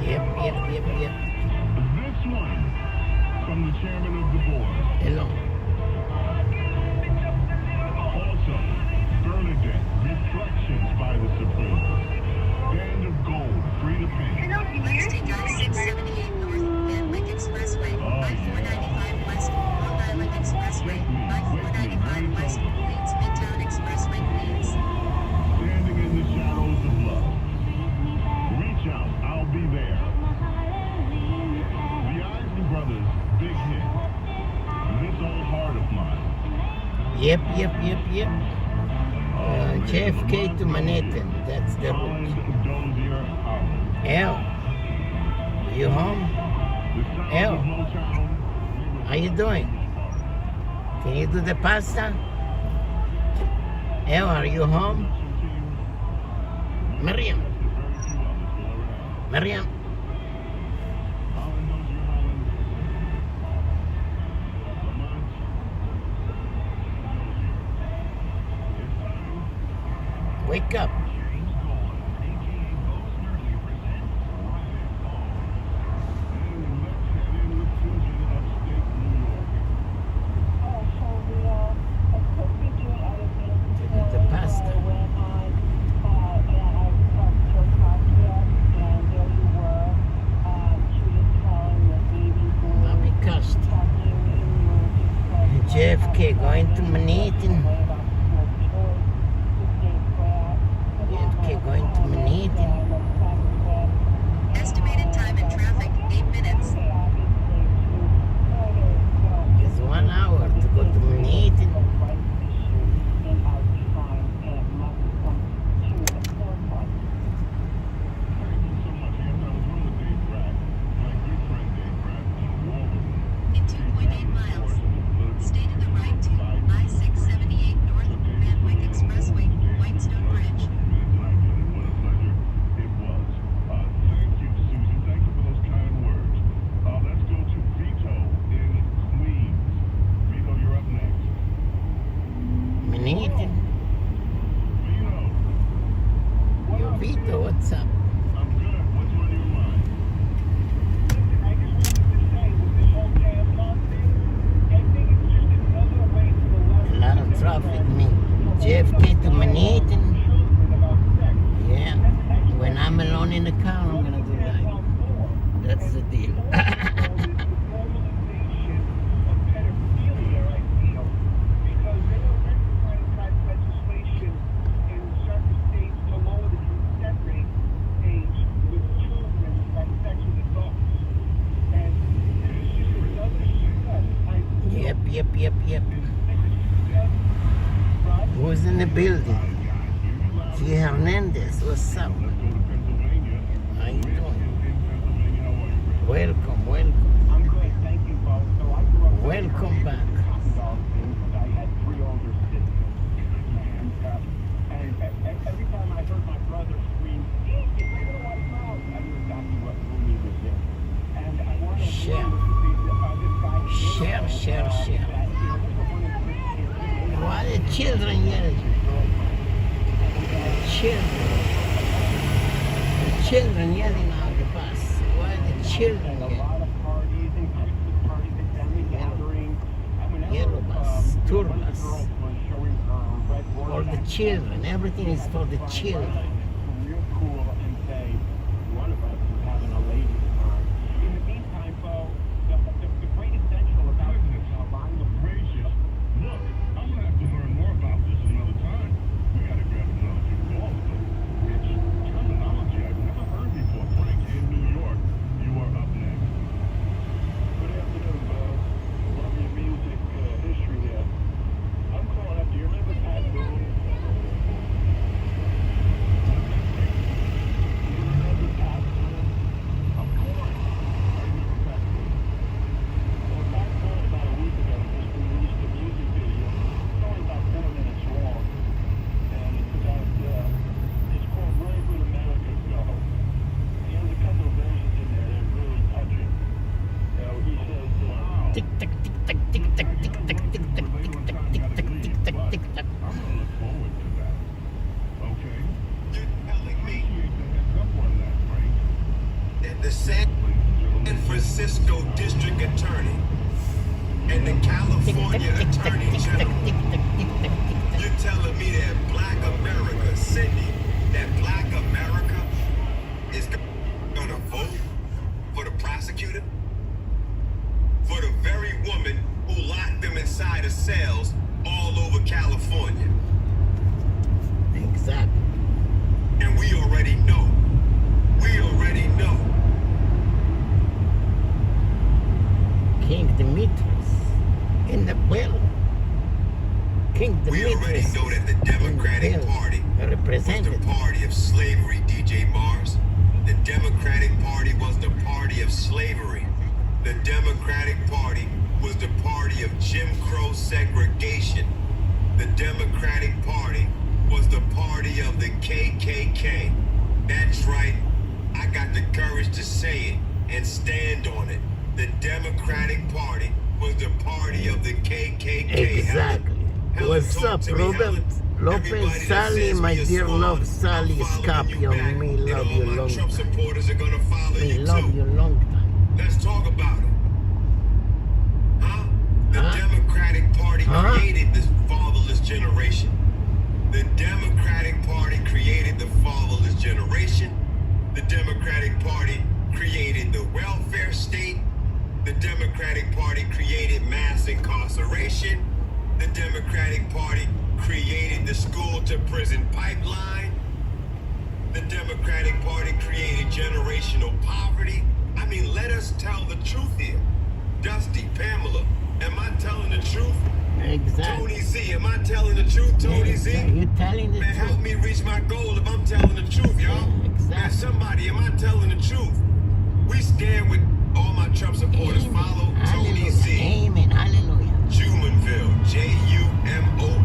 Yep. This one from the chairman of the board. Hello. Also, Bernadette, Reflections by the Supreme. Band of Gold, Free to Paint. Let's take I-678 North, Van Wyck Expressway, I-495 West, Long Island Expressway, I-495 West, Queens Midtown Expressway, Queens. Standing in the shadows of love. Reach out, I'll be there. The Isley Brothers, big hit. This old heart of mine. Yep. JFK to Manhattan. That's the route. El, you home? El, how you doing? Can you do the pasta? El, are you home? Miriam. Wake up. The pasta. Mommy cussed. JFK going to Manhattan. JFK going to Manhattan. Estimated time in traffic, 8 minutes. It's 1 hour to go to Manhattan. In 2.8 miles. Stay to the right to I-678 North, Van Wyck Expressway, Whitestone Bridge. What a pleasure it was. Thank you, Susan. Thank you for those kind words. Let's go to Vito in Queens. Vito, you're up next. Manhattan. Vito. Yo, Vito, what's up? I'm good. What's on your mind? I just wanted to say, with this whole gas law thing, I think it's just another way for the left A lot of traffic, me. JFK to Manhattan. children about sex. Yeah. When I'm alone in the car, I'm gonna do that. That's the deal. The normalization of pedophilia, I feel, because they already trying to pass legislation in certain states to lower the consent rate age with children having sex with adults. And it's just another step. Yep. Who's in the building? G. Hernandez, what's up? Let's go to Pennsylvania. How you doing? In Pennsylvania, how are you, Chris? Welcome. I'm good, thank you, Bo. So I grew up Welcome back. cotton dog thing because I had 3 older sisters. And every time I heard my brother scream, "Eat, get rid of the white mouse," I knew exactly what movie was in. And I wanted Share. to see this guy. Share. Why the children yelling? The children yelling on the bus. Why the children A yelling? lot of parties and Christmas parties and family gatherings. And whenever, Yellow bus, tour one of the bus. girls was showing her red For the border children. Everything is for the children. real cool and say one of us was having a lady time. In the meantime, Bo, the great essential about this line of Gracious. Look, I'm gonna have to learn more about this another time. We gotta grab another few calls, though. It's terminology I've never heard before. Frank in New York, you are up next. Good afternoon, Bo. Love your music history there. I'm calling up. Do you remember Pat Boone? the San Francisco District Attorney and the California Attorney General. You're telling me that Black America, Cindy, that Black America is going to vote for the prosecutor? For the very woman who locked them inside of cells all over California. Exactly. And we already know. We already know. King Demetrius in the bill. King We already Demetrius know that the Democratic Party was represented. the party of slavery, DJ Mars. The Democratic Party was the party of slavery. The Democratic Party was the party of Jim Crow segregation. The Democratic Party was the party of the KKK. That's right. I got the courage to say it and stand on it. The Democratic Party was the party of the KKK. Exactly. Helen, What's talk up, to me, Robert? Helen. Lopez, Everybody that Sally, says my we a dear squad, love, I'm Sally following you Scorpio, back, me and love all you my long Trump time. supporters are gonna follow Me you love too. you long time. Let's talk about it. Huh? The Huh? Democratic Party Huh? created this fatherless generation. The Democratic Party created the fatherless generation. The Democratic Party created the welfare state. The Democratic Party created mass incarceration. The Democratic Party created the school to prison pipeline. The Democratic Party created generational poverty. I mean, let us tell the truth here. Dusty, Pamela, am I telling the truth? Exactly. Tony Z, am I telling the truth, Tony Z? You're telling the Man, help truth. me reach my goal if I'm telling the truth, y'all. Exactly. Man, somebody, am I telling the truth? We stand with all my Trump supporters. Amen. Follow Tony Hallelujah. Z. Amen. Hallelujah. Jumonville, Jumonville. Jumonville.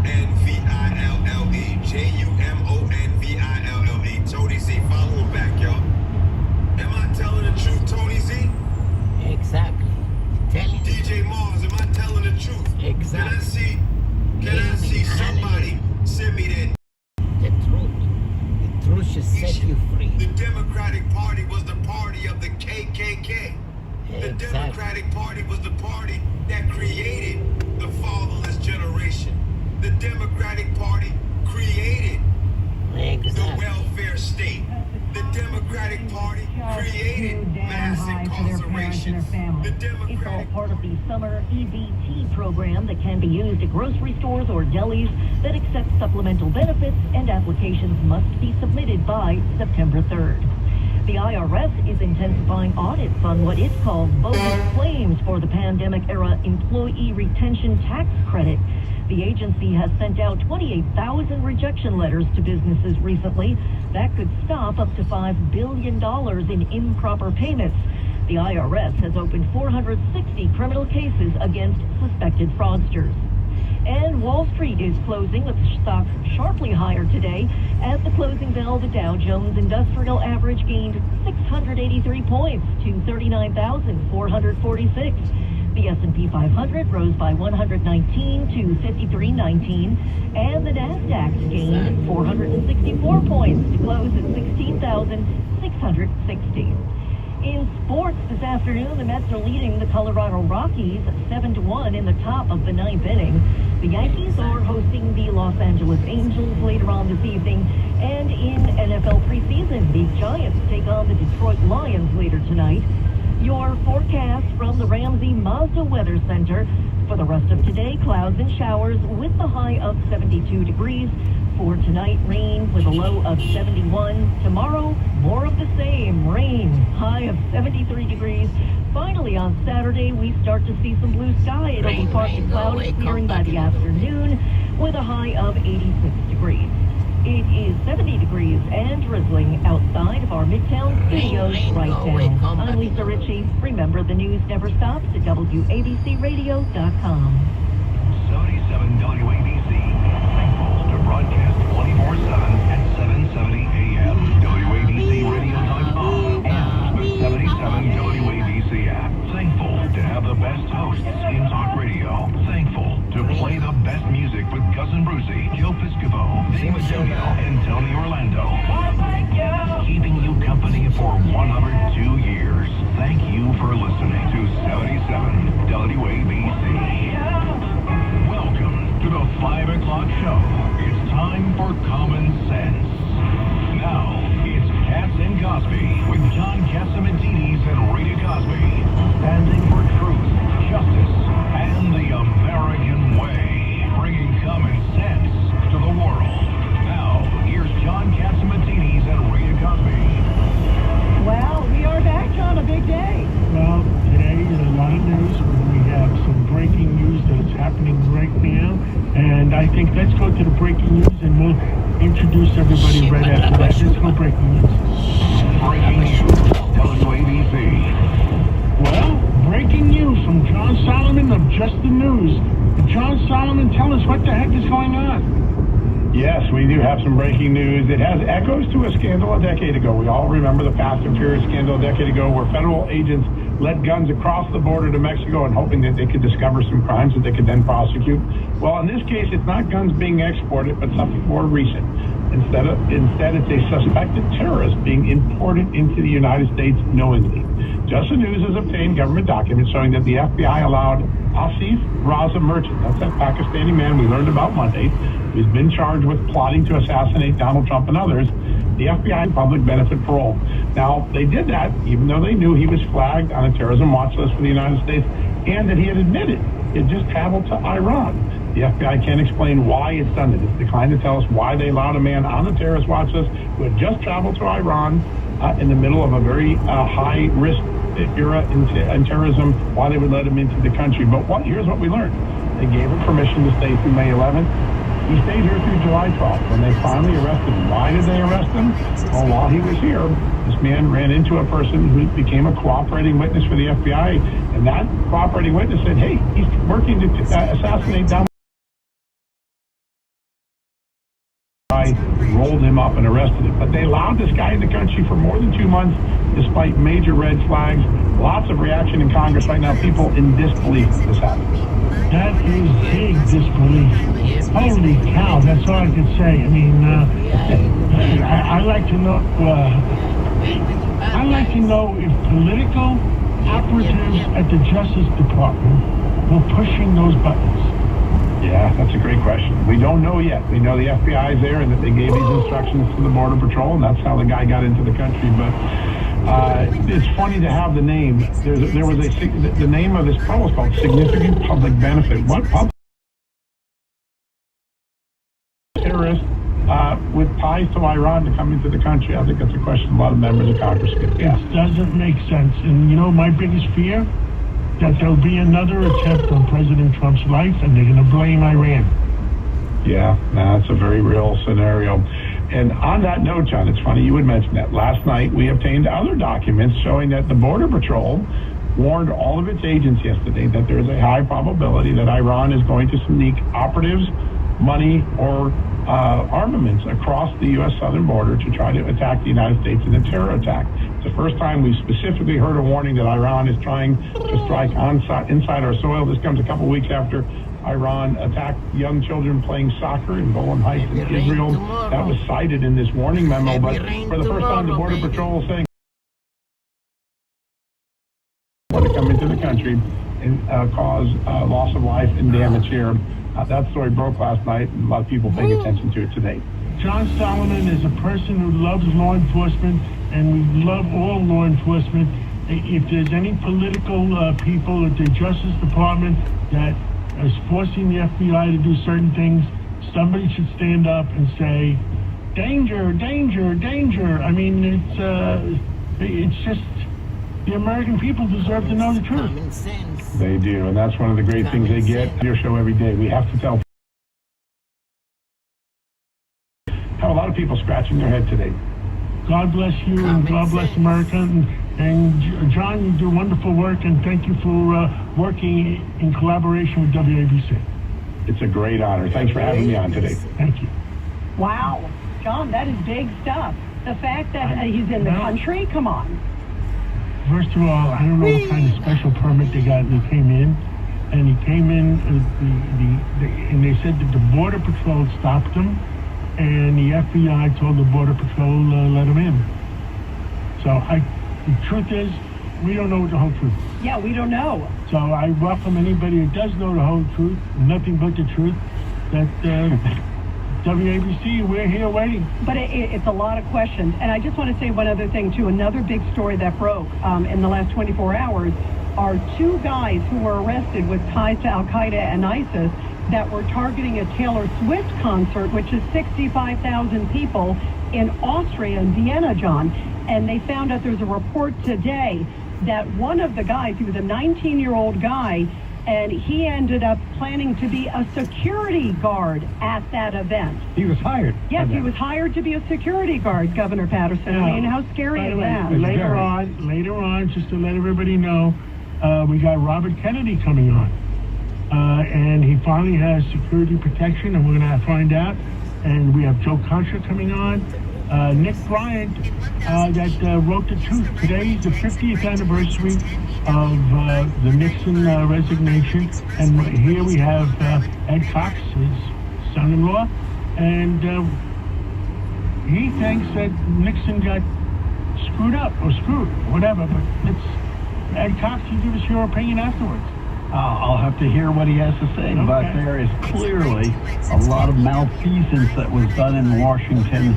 Tony Z, follow him back, y'all. Am I telling the truth, Tony Z? Exactly. Telling the DJ Mars, am I telling the truth? Exactly. Can I see somebody send me that? The truth. The truth should set you free. The Democratic Party was the party of the KKK. The Exactly. Democratic Party was the party that created the fatherless generation. The Democratic Party created the Exactly. welfare state. The Democratic Party created mass incarceration. The It's all Democratic part of the summer EBT program that can be used at grocery stores or delis that accept supplemental benefits, and applications must be submitted by September 3rd. The IRS is intensifying audits on what it calls bogus claims for the pandemic-era employee retention tax credit. The agency has sent out 28,000 rejection letters to businesses recently. That could stop up to $5 billion in improper payments. The IRS has opened 460 criminal cases against suspected fraudsters. And Wall Street is closing with stocks sharply higher today. At the closing bell, the Dow Jones Industrial Average gained 683 points to 39,446. The S&P 500 rose by 119 to 5319, and the Nasdaq gained 464 points to close at 16,660. In sports this afternoon, the Mets are leading the Colorado Rockies 7-1 in the top of the ninth inning. The Yankees are hosting the Los Angeles Angels later on this evening. And in NFL preseason, the Giants take on the Detroit Lions later tonight. Your forecast from the Ramsey Mazda Weather Center. For the rest of today, clouds and showers with the high of 72 degrees. For tonight, rain with a low of 71. Tomorrow, more of the same, rain, high of 73 degrees. Finally, on Saturday, we start to see some blue sky. It'll be partly cloudy, clearing by the afternoon with a high of 86 degrees. It is 70 degrees and drizzling outside of our Midtown studios right now. I'm Lisa Ritchie. Remember, the news never stops at WABCRadio.com. 77 WABC. Thankful to broadcast 24/7 at 7:70 a.m. WABCRadio.com and the 77 WABC app. Thankful to have the best hosts in talk radio. Thankful to play the best music with Cousin Brucey, Joe Piscopo, Dave Antonio, and Tony Orlando. Keeping you company for 102 years. go breaking news. Breaking news. WABC. Well, breaking news from John Solomon of Just the News. John Solomon, tell us what the heck is going on. Yes, we do have some breaking news. It has echoes to a scandal a decade ago. We all remember the Fast and Furious scandal a decade ago where federal agents led guns across the border to Mexico and hoping that they could discover some crimes that they could then prosecute. Well, in this case, it's not guns being exported, but something more recent. Instead, it's a suspected terrorist being imported into the United States knowingly. Just the News has obtained government documents showing that the FBI allowed Asif Raza Merchant, that's that Pakistani man we learned about Monday, who's been charged with plotting to assassinate Donald Trump and others, the FBI public benefit parole. Now, they did that even though they knew he was flagged on a terrorism watch list for the United States and that he had admitted he had just traveled to Iran. The FBI can't explain why it's done it. It's declined to tell us why they allowed a man on the terrorist watch list who had just traveled to Iran in the middle of a very high-risk era in terrorism, why they would let him into the country. But here's what we learned. They gave him permission to stay through May 11th. He stayed here through July 12th when they finally arrested him. Why did they arrest him? Well, while he was here, this man ran into a person who became a cooperating witness for the FBI, and that cooperating witness said, hey, he's working to assassinate Donald. Rolled him up and arrested him. But they allowed this guy in the country for more than 2 months, despite major red flags. Lots of reaction in Congress right now. People in disbelief that this happened. That is big disbelief. Holy cow, that's all I could say. I mean, I'd like to know. I'd like to know if political operatives at the Justice Department were pushing those buttons. Yeah, that's a great question. We don't know yet. We know the FBI is there and that they gave these instructions to the Border Patrol, and that's how the guy got into the country. But it's funny to have the name. There was the name of this program was called Significant Public Benefit. What public terrorist with ties to Iran to come into the country? I think that's a question a lot of members of Congress get asked. It doesn't make sense. And you know, my biggest fear? That there'll be another attempt on President Trump's life, and they're going to blame Iran. Yeah, that's a very real scenario. And on that note, John, it's funny you would mention that. Last night, we obtained other documents showing that the Border Patrol warned all of its agents yesterday that there's a high probability that Iran is going to sneak operatives, money, or armaments across the U.S. southern border to try to attack the United States in a terror attack. It's the first time we've specifically heard a warning that Iran is trying to strike inside our soil. This comes a couple weeks after Iran attacked young children playing soccer in Golan Heights in Israel. That was cited in this warning memo, but for the first time, the Border Patrol is saying want to come into the country and cause loss of life and damage here. That story broke last night, and a lot of people paying attention to it today. John Solomon is a person who loves law enforcement, and we love all law enforcement. If there's any political people at the Justice Department that is forcing the FBI to do certain things, somebody should stand up and say, danger, danger, danger. I mean, it's just, the American people deserve to know the truth. They do, and that's one of the great things they get. Your show every day. We have to tell. Have a lot of people scratching their head today. God bless you, and God bless America. And John, you do wonderful work, and thank you for working in collaboration with WABC. It's a great honor. Thanks for having me on today. Thank you. Wow. John, that is big stuff. The fact that he's in the country, come on. First of all, I don't know what kind of special permit they got. They came in, and he came in, and they said that the Border Patrol stopped him, and the FBI told the Border Patrol let him in. So the truth is, we don't know the whole truth. Yeah, we don't know. So I welcome anybody who does know the whole truth, nothing but the truth, that WABC, we're here waiting. But it's a lot of questions. And I just want to say one other thing, too. Another big story that broke in the last 24 hours are two guys who were arrested with ties to Al-Qaeda and ISIS that were targeting a Taylor Swift concert, which is 65,000 people in Austria, in Vienna, John. And they found out there's a report today that one of the guys, he was a 19-year-old guy, and he ended up planning to be a security guard at that event. He was hired. Yes, he was hired to be a security guard, Governor Patterson. I mean, how scary is that? Later on, just to let everybody know, we got Robert Kennedy coming on. And he finally has security protection, and we're going to find out. And we have Joe Contra coming on. Nick Bryant, that wrote the truth. Today is the 50th anniversary of the Nixon resignation. And here we have Ed Cox, his son-in-law. And he thinks that Nixon got screwed up or screwed, whatever. But it's Ed Cox, you give us your opinion afterwards. I'll have to hear what he has to say, Okay. but there is clearly a lot of malfeasance that was done in Washington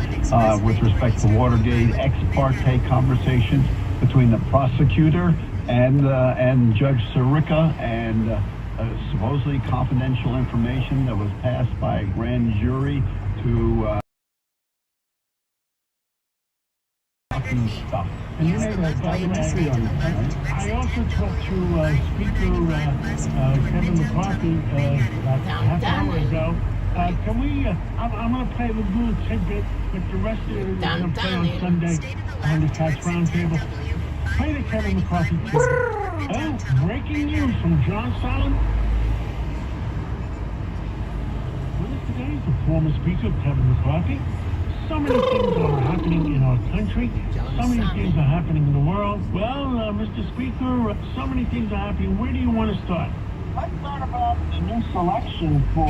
with respect to Watergate, ex parte conversations between the prosecutor and Judge Sirica, and supposedly confidential information that was passed by a grand jury to stuff. And you made a documentary on it. I also talked to Speaker Kevin McCarthy about half an hour ago. Can we, I'm going to play a little tidbit, but the rest of it is going to play on Sunday on the Tax Roundtable. Play the Kevin McCarthy tidbit. Breaking news from John Solomon. With us today is the former Speaker Kevin McCarthy. So many things are happening in our country. So many things are happening in the world. Well, Mr. Speaker, so many things are happening. Where do you want to start? Let's start about the new selection for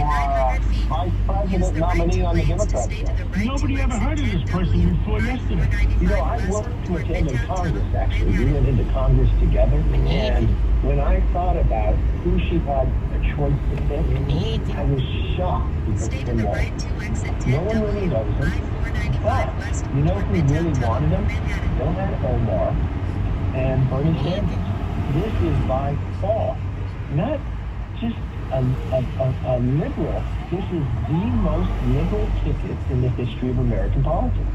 Vice President nominee on the Democrat side. Nobody ever heard of this person before yesterday. You know, I worked with him in Congress, actually. We went into Congress together. And when I thought about who she had a choice to pick, I was shocked because of Tim Walz. No one really knows him. But you know who really wanted him? Ilhan Omar and Bernie Sanders. This is by far not just a liberal. This is the most liberal ticket in the history of American politics.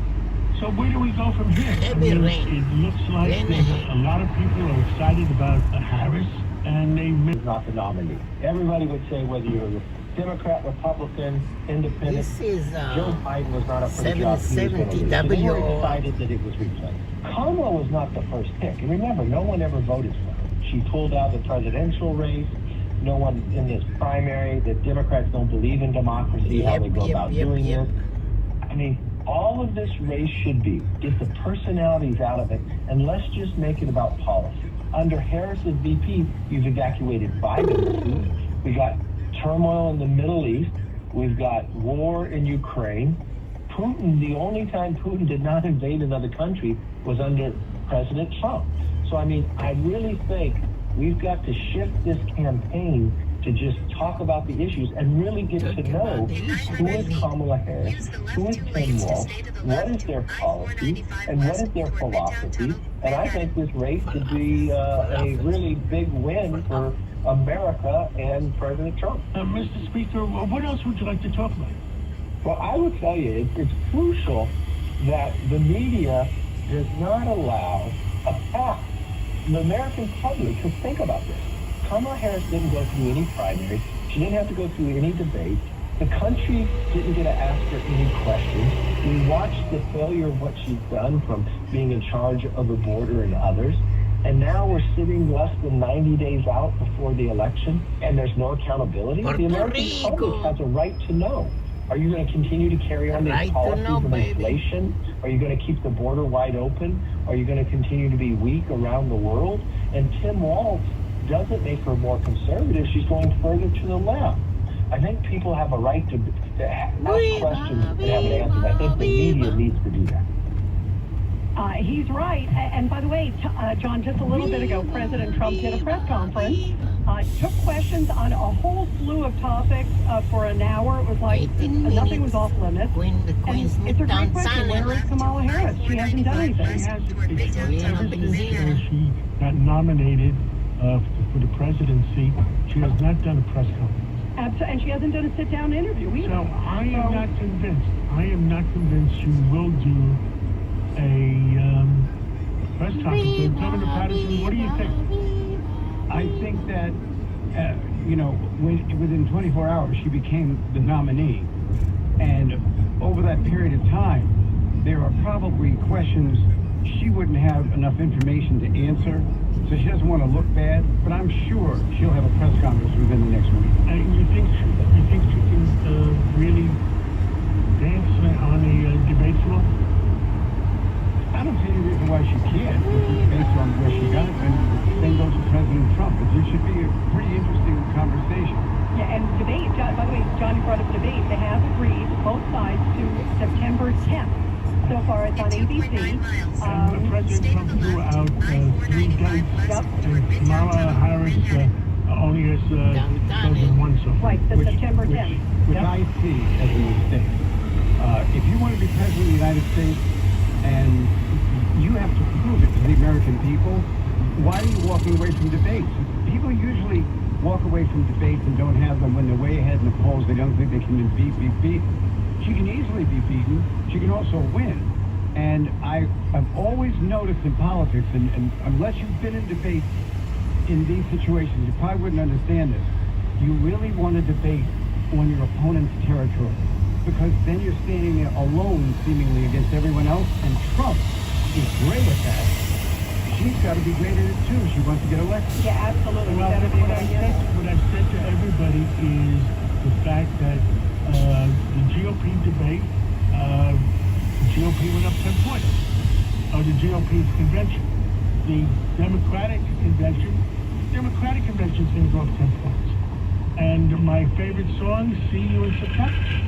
So where do we go from here? I mean, it looks like a lot of people are excited about Harris, and they He's not the nominee. Everybody would say whether you're a Democrat, Republican, Independent, This is Joe Biden was not up for the job. He was going to lose. So they were decided that it was replaced. Kamala was not the first pick. And remember, no one ever voted for her. She pulled out the presidential race. No one in this primary. The Democrats don't believe in democracy, how they go about doing this. I mean, all of this race should be, get the personalities out of it, and let's just make it about policy. Under Harris as VP, you've evacuated 5 embassies. We got turmoil in the Middle East. We've got war in Ukraine. Putin, the only time Putin did not invade another country was under President Trump. So, I mean, I really think we've got to shift this campaign to just talk about the issues and really get to know who is Kamala Harris, who is Tim Walz, what is their policy, and what is their philosophy. And I think this race could be a really big win for America and President Trump. Mr. Speaker, what else would you like to talk about? Well, I would tell you, it's crucial that the media does not allow a path. The American public to think about this. Kamala Harris didn't go through any primaries. She didn't have to go through any debates. The country didn't get to ask her any questions. We watched the failure of what she's done from being in charge of the border and others. And now we're sitting less than 90 days out before the election, and there's no accountability. The American public has a right to know. Are you going to continue to carry on these policies of inflation? Are you going to keep the border wide open? Are you going to continue to be weak around the world? And Tim Walz doesn't make her more conservative. She's going further to the left. I think people have a right to ask questions and have an answer. I think the media needs to do that. He's right. And by the way, John, just a little bit ago, President Trump did a press conference, took questions on a whole slew of topics for an hour. It was like nothing was off limits. And it's a great question. Where is Kamala Harris? She hasn't done anything. Ever since she got nominated for the presidency, she has not done a press conference. And she hasn't done a sit-down interview either. So I am not convinced. I am not convinced she will do a press conference. Governor Patterson, what do you think? I think that you know, within 24 hours, she became the nominee. And over that period of time, there are probably questions she wouldn't have enough information to answer, so she doesn't want to look bad, but I'm sure she'll have a press conference within the next week. And you think she can really dance on the debate floor? I don't see any reason why she can't, based on where she got it, and same goes for President Trump. But this should be a pretty interesting conversation. Yeah, and debate, John, by the way, John, you brought up debate. They have agreed, both sides, to September 10th. So far, it's on ABC. President Trump threw out 3 dates, and Kamala Harris only has chosen one so far. Right, the September 10th. Which I see as a mistake. If you want to be president of the United States, and you have to prove it to the American people, why are you walking away from debates? People usually walk away from debates and don't have them when they're way ahead in the polls. They don't think they can be beaten. She can easily be beaten. She can also win. And I've always noticed in politics, and unless you've been in debates in these situations, you probably wouldn't understand this. You really want to debate on your opponent's territory, because then you're standing there alone, seemingly, against everyone else. And Trump is great at that. She's got to be great at it too. She wants to get elected. Yeah, absolutely. Well, what I've said to everybody is the fact that the GOP debate, the GOP went up 10 points. Or the GOP's convention. The Democratic convention is going to go up 10 points. And my favorite song, See You in September.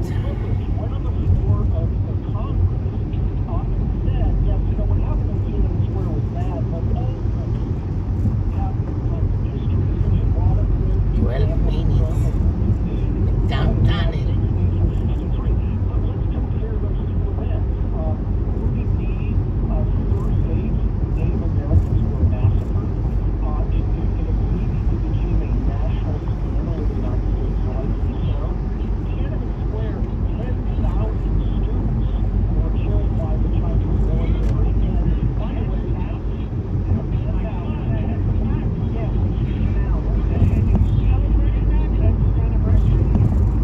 Went on the floor of the Congress and said, yes, what happened in Tiananmen Square was bad, but all countries have histories and symbolic 12 minutes. Downtown. But let's compare those two events. Rudy D. Thursday's Native Americans were massacred. It immediately became a national scandal in the United States, rightly so. Tiananmen Square, 10,000 students were killed by the Chinese military. And by the way, that's 10,000. Yeah, which is now. And you celebrated that 10th anniversary?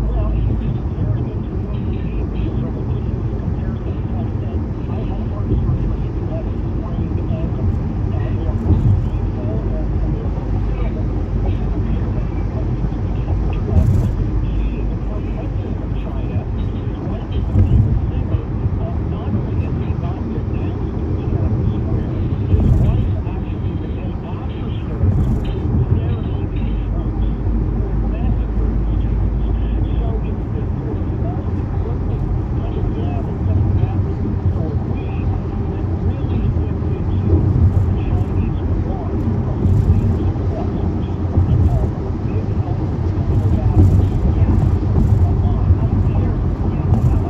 Well, he was comparing it to Rudy D, which is a ridiculous comparison because then I had heart surgery in the left brain, and they are both people, and they are both family. But you compare them because Xi, the current president of China, is right as the famous singer. Not only has he not denounced Tiananmen Square, his wife actually, the day after Tiananmen Square, declared these troops who had massacred students. So it's this sort of false equivalent, kind of jab and some bashing for we, that really gets into what the Chinese want from these plus, which is what they call big health global battle. Yeah, come on, I don't care. Yeah,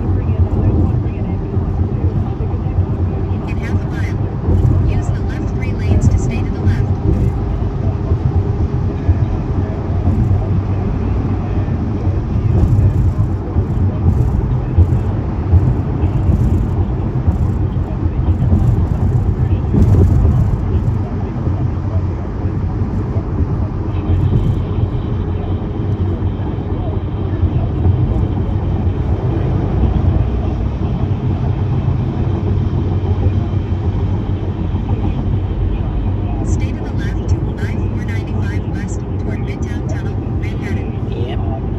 I want to bring in ambulance too. In half a mile, use the left 3 lanes to stay to the left. Stay to the left to I-495 west toward Midtown Tunnel, Manhattan.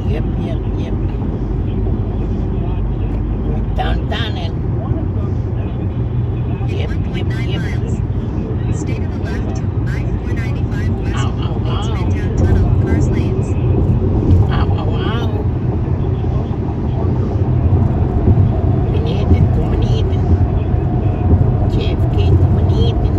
Yep. Downtown. In 1.9 miles, stay to the left to I-495 west leads Midtown Tunnel, cars lanes. Ow. Manhattan. JFK to Manhattan.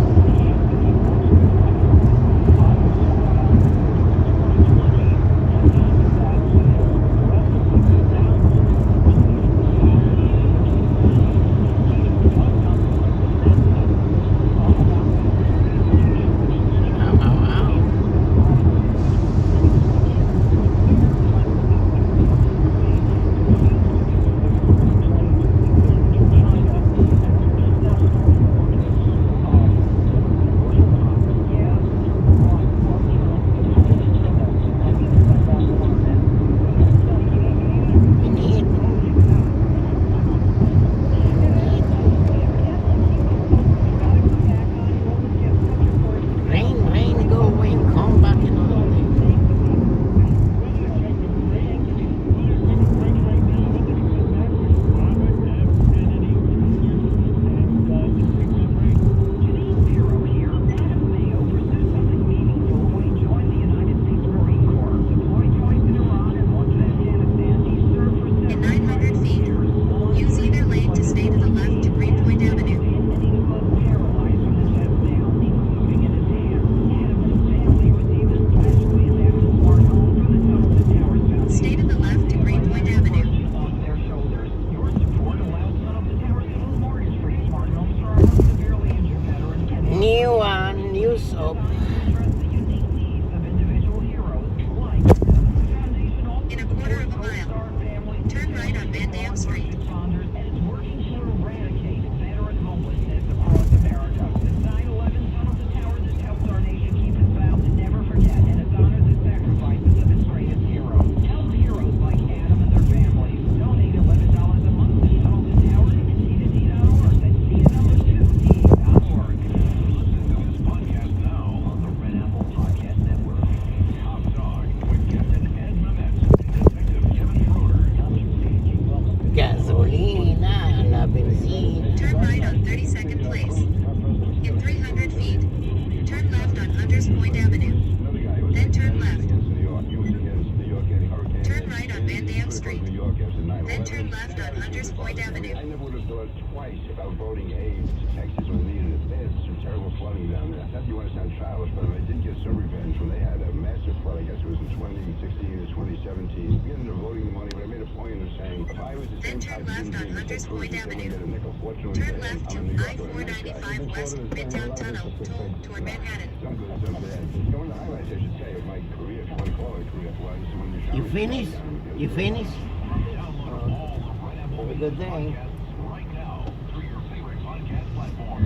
Rain, go away, come back and all that. In 900 feet, use either lane to stay to the left to Greenpoint Avenue. Stay to the left to Greenpoint Avenue. New soap. In a quarter of a mile, turn right on Van Dam Street. left on Hunters Point Avenue. I never would have thought twice about voting aid to Texas when they needed it. They had some terrible flooding down there. Not that you want to sound childish, but I did get some revenge when they had a massive flood. I guess it was in 2016 or 2017. We ended up voting the money, but I made a point of saying if I was the same type of human being that Cruz was going to get a nickel. Fortunately, Turn left to I'm in New York, but I'm a nice guy. I-495 West Midtown Tunnel, toll toward Manhattan. Some good, some bad. One of the highlights, I should say, of my career, if you want to call it a career, was when the You showers finished? started down. You finished? Have a good day. Right now, through your favorite podcast platform.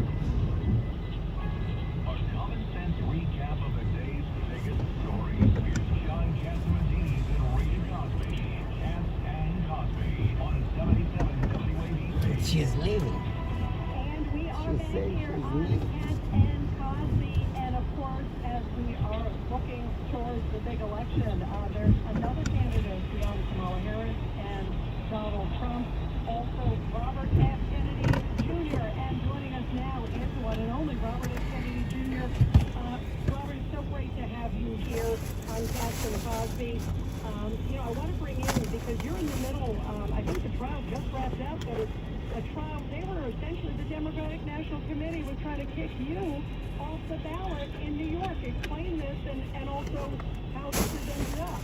A common sense recap of the day's biggest stories. Here's John Catsimatidis and Rita Cosby. Cats and Cosby on 77 WABC. She's leaving. And we are She back said here she's on leaving. Cat and Cosby. And of course, as we are looking towards the big election, there's another candidate beyond Kamala Harris and Donald Trump, also Robert F. Kennedy Jr. And joining us now is the one and only Robert F. Kennedy Jr. Robert, it's so great to have you here on Cats and Cosby. I want to bring you in because you're in the middle. I think the trial just wrapped up, but it's a trial. They were essentially, the Democratic National Committee was trying to kick you off the ballot in New York. Explain this and also how this has ended up.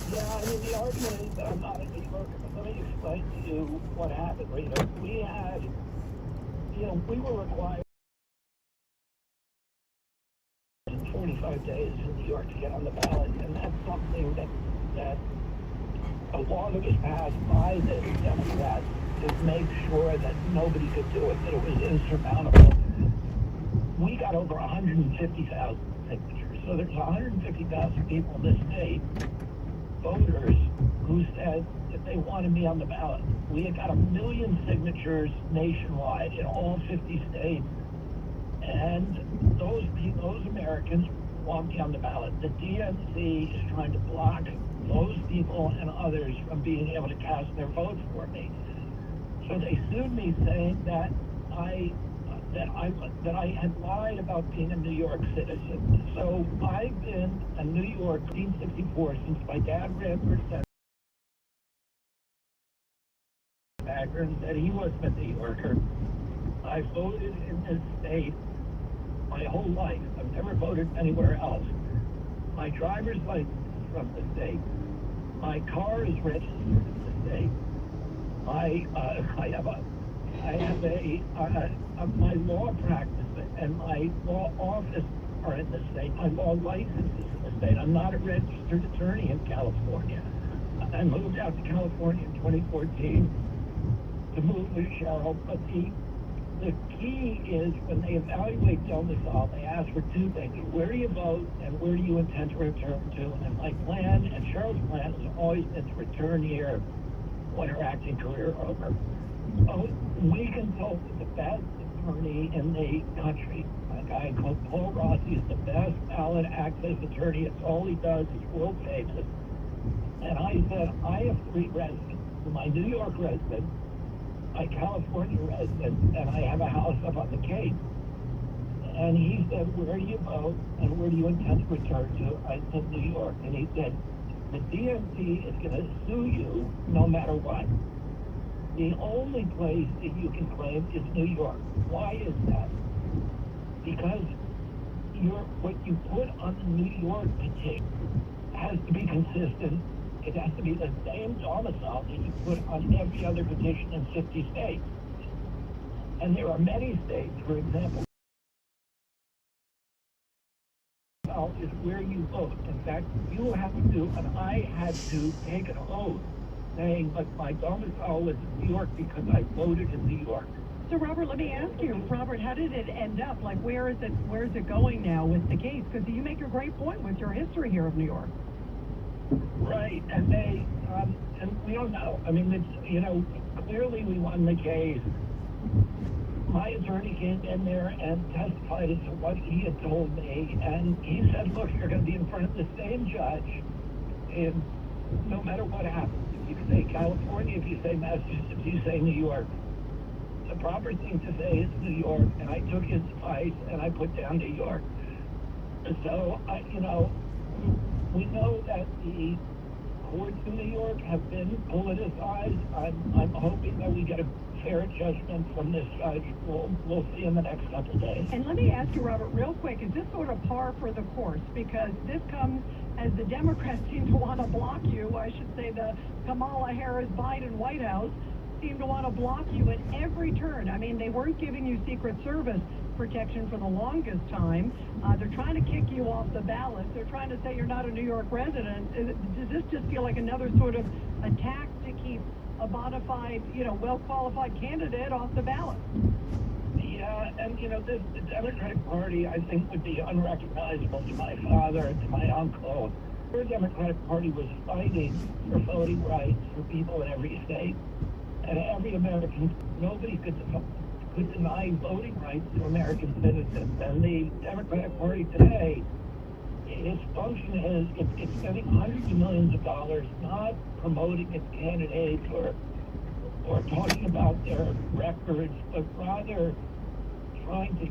Yeah, I mean, the argument is that I'm not a New Yorker, but let me explain to you what happened. We were required in 45 days in New York to get on the ballot, and that's something that a law that was passed by the Democrats to make sure that nobody could do it, that it was insurmountable. We got over 150,000 signatures, so there's 150,000 people in this state, voters, who said that they wanted me on the ballot. We had got 1 million signatures nationwide in all 50 states, and those Americans want me on the ballot. The DNC is trying to block those people and others from being able to cast their vote for me. So they sued me, saying that I had lied about being a New York citizen. So I've been a New York 1964 since my dad ran for Senate and said he wasn't a New Yorker. I voted in this state my whole life. I've never voted anywhere else. My driver's license is from the state. My car is registered in the state. My law practice and my law office are in the state. My law license is in the state. I'm not a registered attorney in California. I moved out to California in 2014 to move with Cheryl, but the key is when they evaluate domicile, they ask for two things. Where do you vote and where do you intend to return to? And my plan and Cheryl's plan has always been to return here when her acting career over. So we consulted the best attorney in the country. A guy called Paul Rossi is the best ballot access attorney. It's all he does. He's world famous. And I said, I have three residents. My New York resident, my California resident, and I have a house up on the Cape. And he said, where do you vote and where do you intend to return to? I said, New York. And he said, the DNC is going to sue you no matter what. The only place that you can claim is New York. Why is that? Because what you put on the New York petition has to be consistent. It has to be the same domicile that you put on every other petition in 50 states. And there are many states, for example, is where you vote. In fact, you have to, and I had to take an oath saying, but my domicile was in New York because I voted in New York. So, Robert, let me ask you, Robert, how did it end up? Like, where is it going now with the case? Because you make a great point with your history here of New York. Right, and and we don't know. I mean, it's, clearly we won the case. My attorney came in there and testified as to what he had told me, and he said, look, you're going to be in front of the same judge no matter what happens. If you say California, if you say Massachusetts, if you say New York. The proper thing to say is New York, and I took his advice, and I put down New York. So, we know that the courts in New York have been politicized. I'm hoping that we get a fair judgment from this judge. We'll see in the next couple of days. And let me ask you, Robert, real quick, is this sort of par for the course? Because this comes as the Democrats seem to want to block you. I should say the Kamala Harris-Biden White House seem to want to block you at every turn. I mean, they weren't giving you Secret Service protection for the longest time. They're trying to kick you off the ballot. They're trying to say you're not a New York resident. Does this just feel like another sort of attack to keep a bona fide, well-qualified candidate off the ballot? Yeah, and the Democratic Party, I think, would be unrecognizable to my father and to my uncle. The Democratic Party was fighting for voting rights for people in every state and every American. Nobody could deny voting rights to American citizens. And the Democratic Party today, its function is it's spending hundreds of millions of dollars not promoting its candidates or talking about their records, but rather trying to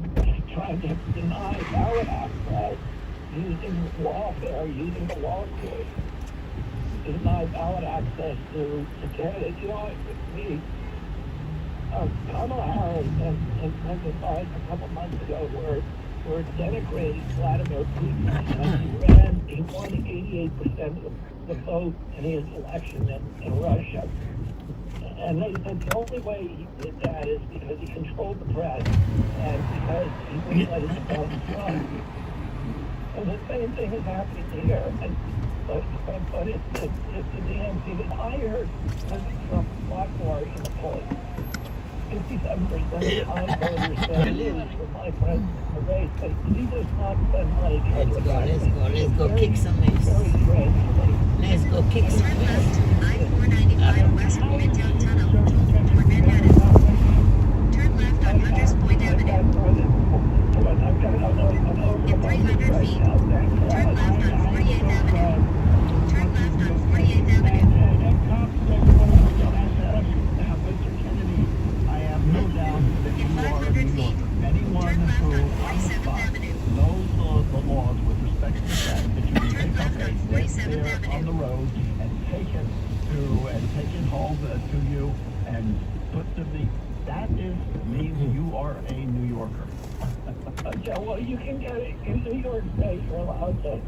deny ballot access using lawfare, using the law courts to deny ballot access to candidates. Kamala Harris and President Biden a couple months ago were denigrating Vladimir Putin. He won 88% of the vote in his election in Russia. And they said the only way he did that is because he controlled the press and because he wouldn't let his opponents run. And the same thing is happening here. But it's the DNC that I heard President Trump fought for in the polls. 57% of time voters said lose for my president in the race, but he does not spend money. Let's go kick some ass. Very strange to me. Let's go kick some Turn ass. left, I-495 West Midtown Tunnel, toward Manhattan. Turn left on Hunters Point Avenue. In 300 feet, turn left on 48th Avenue. Turn left on 48th Avenue. I have no doubt that In you are a 500 New feet, Yorker. Anyone turn left who on on the 47th spot Avenue. knows the laws with respect to the fact that you can Turn pick up left a on stick 47th there Avenue. on the road and take it home to you and put to the that means you are a New Yorker. Yeah, well, you can get it in New York State. You're allowed to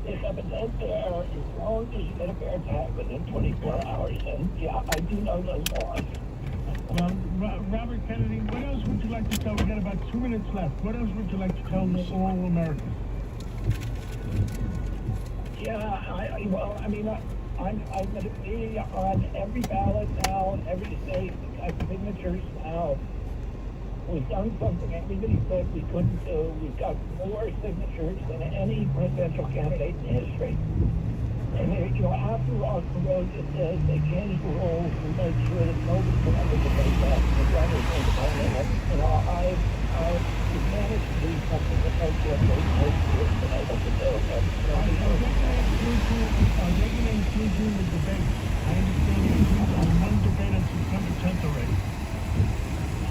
pick up a dead bear as long as you get a bear tag within 24 hours. And yeah, I do know those laws. Well, Robert Kennedy, what else would you like to tell? We got about 2 minutes left. What else would you like to tell all Americans? Yeah, I'm going to be on every ballot now, in every state. We've got signatures now. We've done something everybody said we couldn't do. We've got more signatures than any presidential candidate in history. And after Ross DeRosa says they changed the rules to make sure that nobody can ever debate that. The government is independent. I've managed to do something that no candidate has been able to do. Are they going to include you in the debate? I understand you on one debate on September 10th already.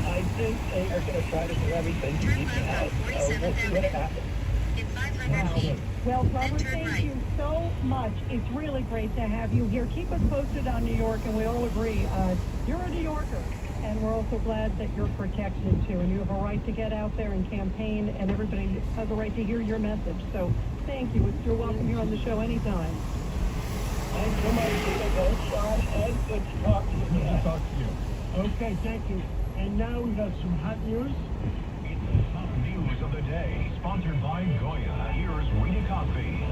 I think they are going to try to do everything to keep me out. So we'll see what happens. In 500 feet, Well, Robert, Then turn thank right. you so much. It's really great to have you here. Keep us posted on New York, and we all agree you're a New Yorker, and we're also glad that you're protected too. And you have a right to get out there and campaign, and everybody has a right to hear your message. So thank you. You're welcome here on the show anytime. Thanks so much for the vote, Sean, and good to talk to you. Good to talk to you. Okay, thank you. And now we got some hot news. It's the top news of the day, sponsored by Goya. Here's Rita Cosby.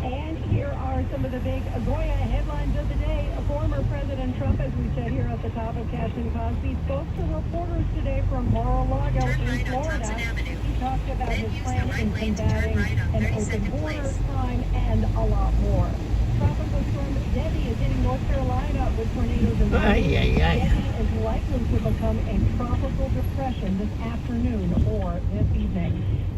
And here are some of the big Goya headlines of the day. Former President Trump, as we said here at the top of Cash and Cosby, spoke to reporters today from Mar-a-Lago Turn in right on Florida. Thompson Avenue. He talked about Then his use plan the right in lane to turn combating right on an open 32nd border, Place. crime, and a lot more. Tropical storm Debbie is hitting North Carolina with tornadoes and Ay, winds. ay, ay. Debbie is likely to become a tropical depression this afternoon or this evening.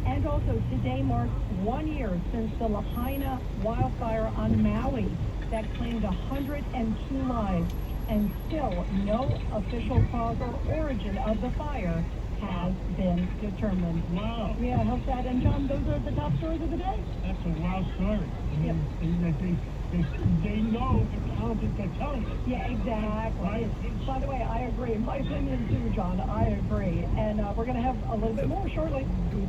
And also, today marks 1 year since the Lahaina wildfire on Maui that claimed 102 lives, and still no official cause or origin of the fire has been determined. Wow. Yeah, I hope that. And John, those are the top stories of the day. That's a wild story. I mean, They know the counted the talented. Yeah, exactly. Right? By the way, I agree. In my opinion too, John, I agree. And we're going to have a little bit more shortly.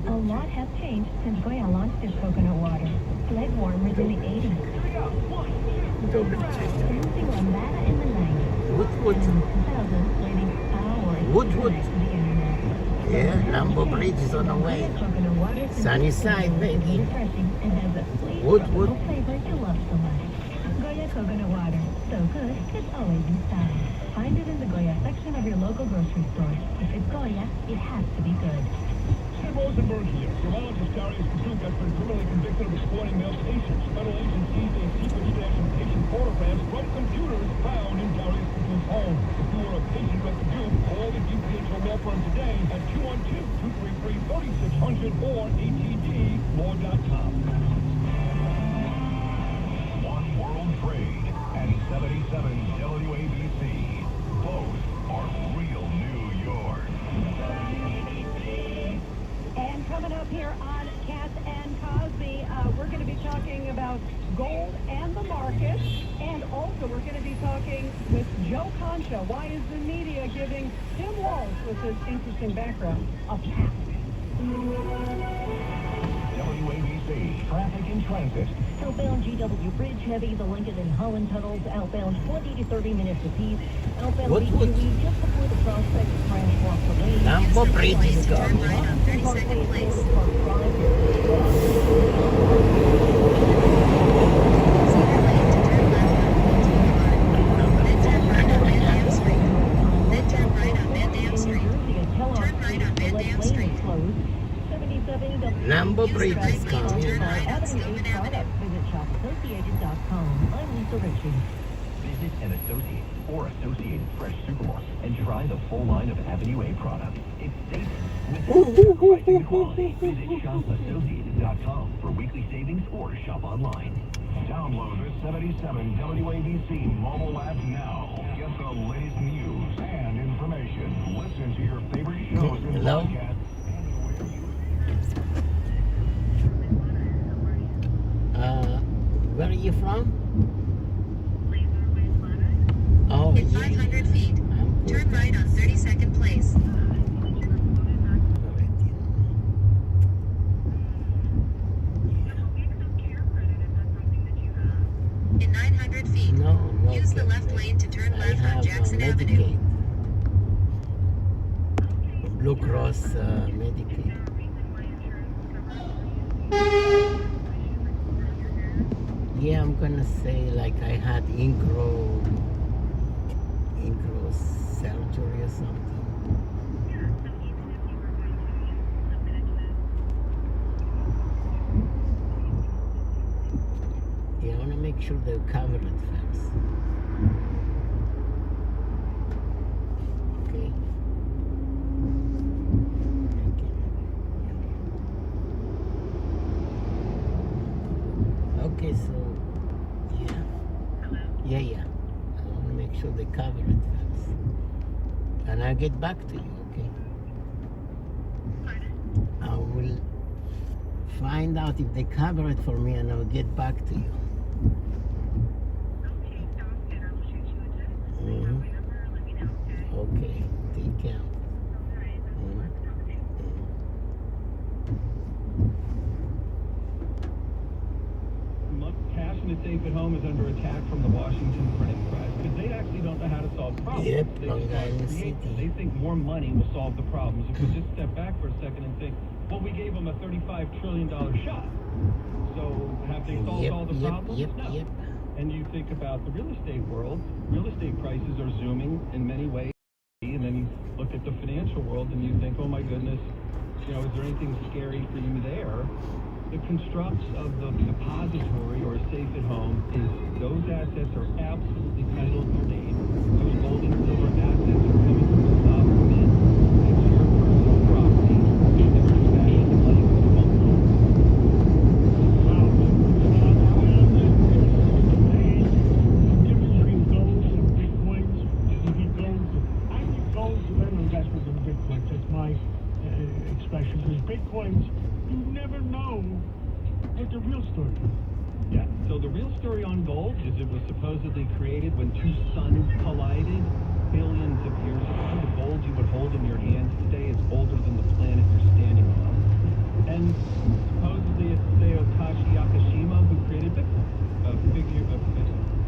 A lot has changed since Goya launched its coconut water. Leg warmers in the 80s. Dancing lambada in the 90s. Woodwood. And in 2000s, waiting hours Woodwood. to connect to the internet. Yeah, Lambo Bridge is on the way. Coconut water is Sunny side, baby. refreshing and has a sweet Woodwood. tropical flavor you love so much. Goya coconut water. So good, it's always in style. Find it in the Goya section of your local grocery store. If it's Goya, it has to be good. Tim Rosenberg here. Urologist Darius Pursuit has been criminally convicted of exploiting male patients. Federal agents seized a secret stash of patient photographs from computers found in Darius Pursuit's home. If you are a patient with the dupe, call the DPHO law firm today at 212-233-3600 or atdlaw.com. One World Trade and 77 WABC. Both are real New York. And coming up here on Cat and Cosby, we're going to be talking about gold and the market. And also we're going to be talking with Joe Concha. Why is the media giving Tim Walsh, with his interesting background, a pass? WABC, traffic and transit. Outbound GW Bridge heavy, the Lincoln and Holland tunnels outbound 20 to 30 minutes apiece. Outbound What? B2E just before the Prospect crash walk the lane. Lambo Bridge is Turn gone. right on 32nd place. Cedar Lane to turn left on Continental. Then turn right on Van Dam Street. Turn right on Van Dam Street. Lambo Use Bridge the is right lane to coming. turn right on Stillman Avenue. Visit shopassociated.com. I'm Lisa Ritchie. Visit an Associated or Associated Fresh Supermarket and try the full line of Avenue A products. It's safe with pricing and quality. Visit shopassociated.com for weekly savings or shop online. Download the 77 WABC mobile app now. Get the latest news and information. Listen to your favorite shows and Hello? podcasts. Where are you from? Oh, In yeah. 500 feet, I'm good. turn right on 32nd place. In 900 feet, No, no. use the left Captain. lane to turn I left have on Jackson Avenue. Medicaid. Blue Cross Medicaid. Yeah, I'm gonna say like I had incro surgery or something. Yeah, I wanna make sure they cover it first. Okay. Thank you. Okay, so yeah. I want to make sure they cover it first, and I'll get back to you. Okay. I will find out if they cover it for me, and I'll get back to you. Mhm. Okay. Take care. Mhm. Cash in the safe at home is under attack from the Washington printing press because they actually don't know how to solve problems. Yep, They Long just want to Island create them. City. They think more money will solve the problems. If we just step back for a second and think, well, we gave them a $35 trillion shot. So have they solved all the problems? No. Yep. And you think about the real estate world, real estate prices are zooming in many ways. And then you look at the financial world and you think, oh my goodness, is there anything scary for you there? The constructs of the depository or a safe at home is those assets are absolutely title deed. Those gold and silver assets are coming from the sovereign mint. It's your personal property. You've never dispatched the money with a phone call. Difference between gold and bitcoins. I think gold's a better investment than bitcoins. That's my expression. Because bitcoins, you never know what the real story is. Yeah. So the real story on gold is it was supposedly created when two suns collided billions of years ago. The gold you would hold in your hands today is older than the planet you're standing on. And supposedly it's Takashi Yakashima who created Bitcoin.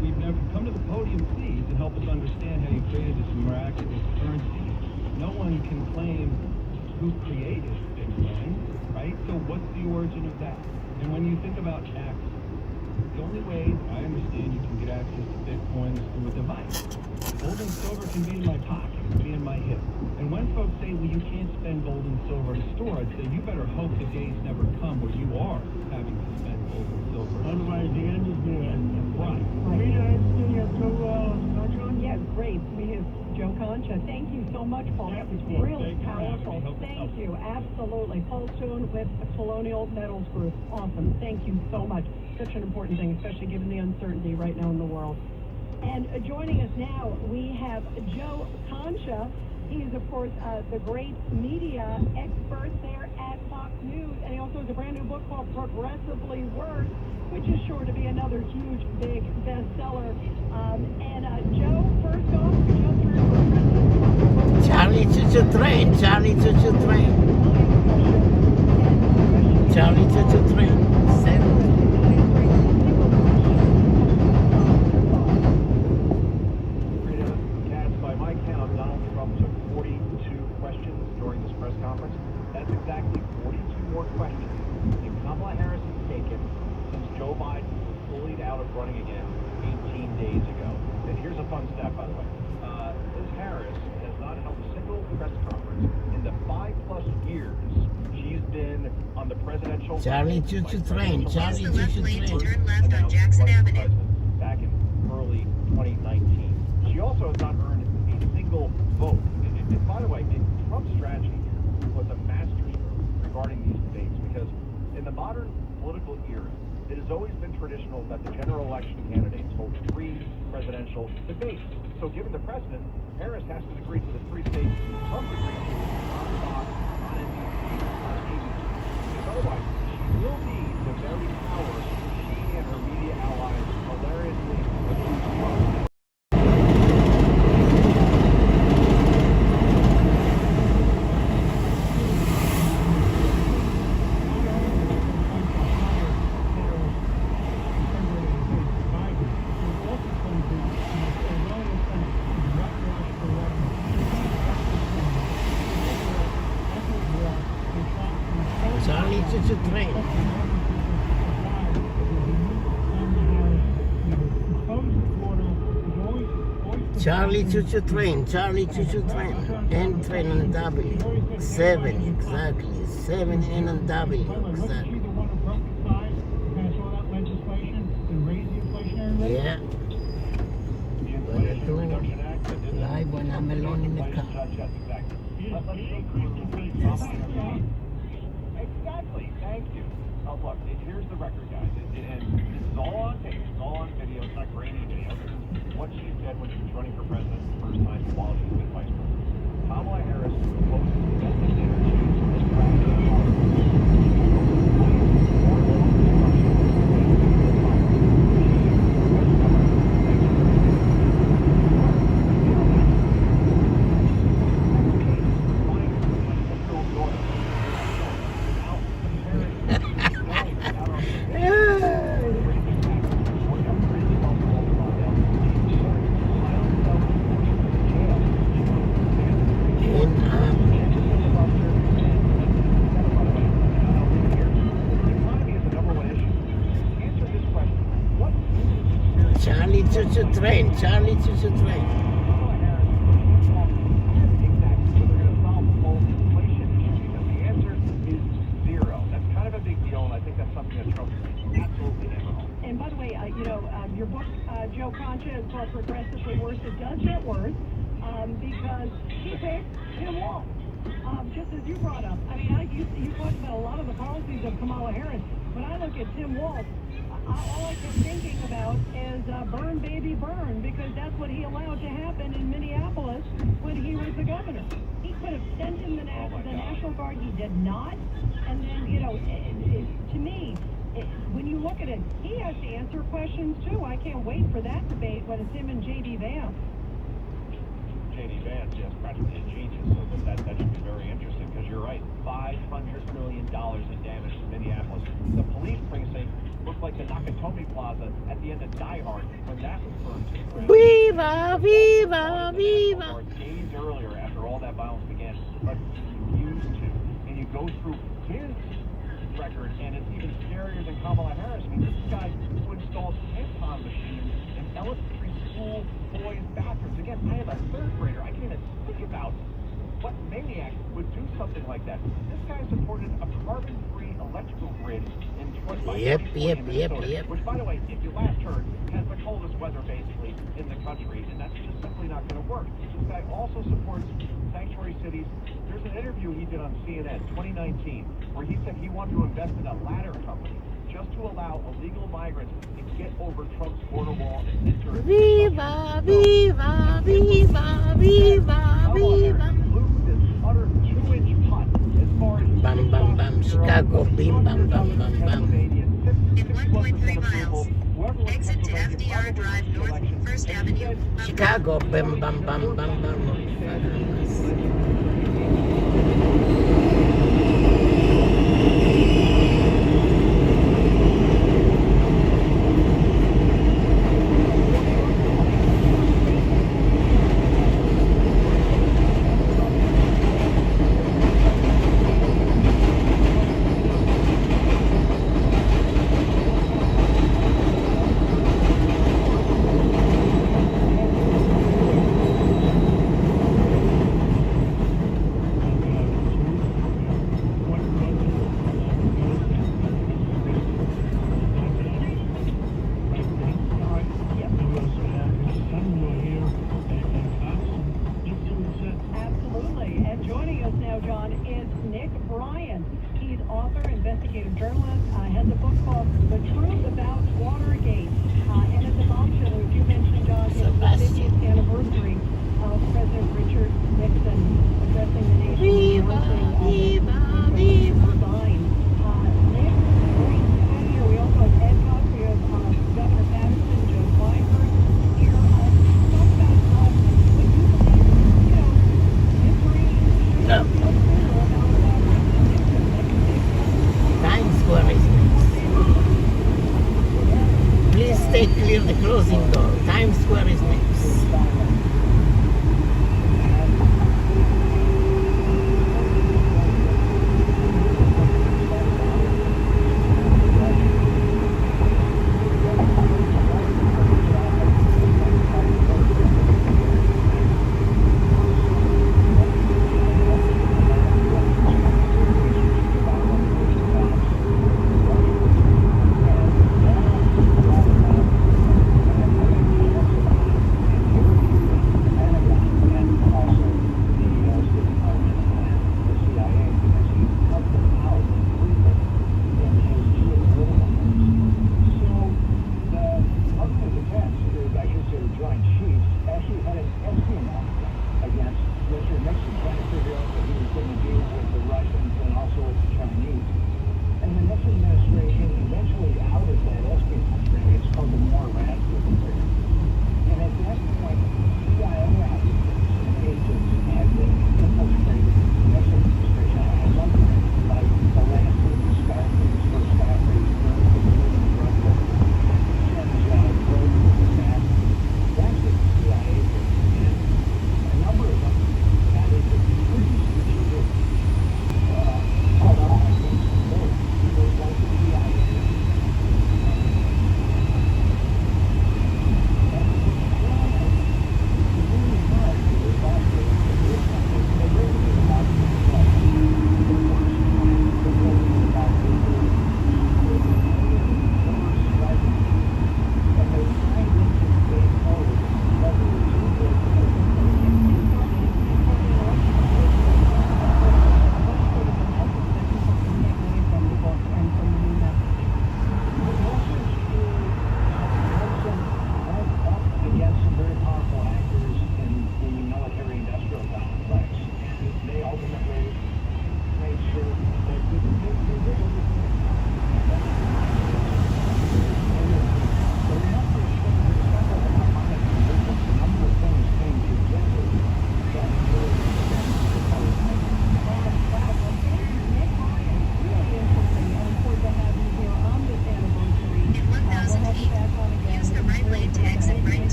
We've never come to the podium, please, and help us understand how you created this miraculous currency. No one can claim who created Bitcoin, right? So what's the origin of that? And when you think about access, the only way I understand you can get access to Bitcoin is through a device. Gold and silver can be in my pocket, can be in my hip. And when folks say, well, you can't spend gold and silver to store, I'd say you better hope the days never come where you are having to spend gold and silver. Otherwise, the end is near. Right. Yes, great. We have Joe Concha. Thank you so much, Paul. That was really powerful. Thank you. Absolutely. Paul Stone with Colonial Metals Group. Awesome. Thank you so much. Such an important thing, especially given the uncertainty right now in the world. And joining us now, we have Joe Concha. He is, of course, the great media expert there at Fox News. And he also has a brand new book called Progressively Worse, which is sure to be another huge, big bestseller. Joe, first off, we just heard from President Charlie Choo-Choo Train, Charlie Choo-Choo Train. Charlie Choo-Choo Train. By my count, Donald Trump took 42 questions during this press conference. That's exactly 42 more questions than Kamala Harris has taken since Joe Biden was bullied out of running again 18 days ago. And here's a fun stat, by the way. Ms. Harris has not held a single press conference in the 5+ years she's been on the presidential... Charlie Choo-Choo Train, Charlie Use the left Choo-Choo lane to Train. turn left on Jackson Avenue. Back in early 2019. She also has not earned a single vote. And by the way, Trump's strategy here was a masterstroke regarding these debates because in the modern political era, it has always been traditional that the general election candidates hold 3 presidential debates. So given the precedent, Harris has to agree to the 3 debates Trump agreed to on Fox, on NBC, on ABC. Because otherwise, she will need the very power she and her media allies hilariously abuse Trump. Charlie Choo-Choo Train. Charlie Choo-Choo Train, Charlie Choo-Choo Train. N train and W. 7, exactly. 7 N and W, exactly. Yeah. Live when I'm alone in the car. Exactly. Thank you. Look, here's the record, guys. And this is all on tape. It's all on video. It's not grainy video. This is what she said when she was running for president the first time while she was vice president. Kamala Harris proposed domestic energy as Charlie Choo-Choo Train, Charlie Choo-Choo Train. And by the way, your book, Joe Concha, is called Progressively Worse. It does get worse because he picked Tim Walz, just as you brought up. I mean, you talked about a lot of the policies of Kamala Harris. When I look at Tim Walz, all I kept thinking about is burn, baby, burn, because that's what he allowed to happen in Minneapolis when he was the governor. He could have sent in the National Guard. He did not. And then, to me, when you look at it, he has to answer questions too. I can't wait for that debate when it's him and J.D. Vance. J.D. Vance, yes, practically a genius, so that should be very interesting, because you're right, $500 million in damage to Minneapolis. The police precinct looked like the Nakatomi Plaza at the end of Die Hard when that was burned to the ground. Viva, viva, viva. Days earlier, after all that violence began, but he refused to. And you go through his record, and it's even scarier than Kamala Harris. I mean, this guy who installed tampon machines in elementary school boys' bathrooms. Again, I have a third grader. I can't even think about what maniac would do something like that. This guy supported a carbon-free electrical grid in 2020, which, by the way, if you last heard, has the coldest weather basically in the country, and that's just simply not going to work. This guy also supports sanctuary cities. There's an interview he did on CNN 2019 where he said he wanted to invest in a ladder company just to allow illegal migrants to get over Trump's border wall and enter. Viva, viva, viva, viva, viva. Bam, bam, bam, Chicago, bim, bam, bam, bam, bam. In 1.3 miles, exit to FDR Drive North, 1st Avenue. Chicago, bam, bam, bam, bam, bam. Absolutely. And joining us now, John, is Nick Bryant. He's author, investigative journalist, has a book called The Truth About Watergate. And it's a bombshell, as you mentioned, John, it's the 50th anniversary of President Richard Nixon addressing the nation. Viva, viva, viva. Resign. Nick, great to have you here. We also have Ed Cox. We have Governor Patterson, Joe Weinberg here. Talk about when you believe, No. Thanks for listening. Please stay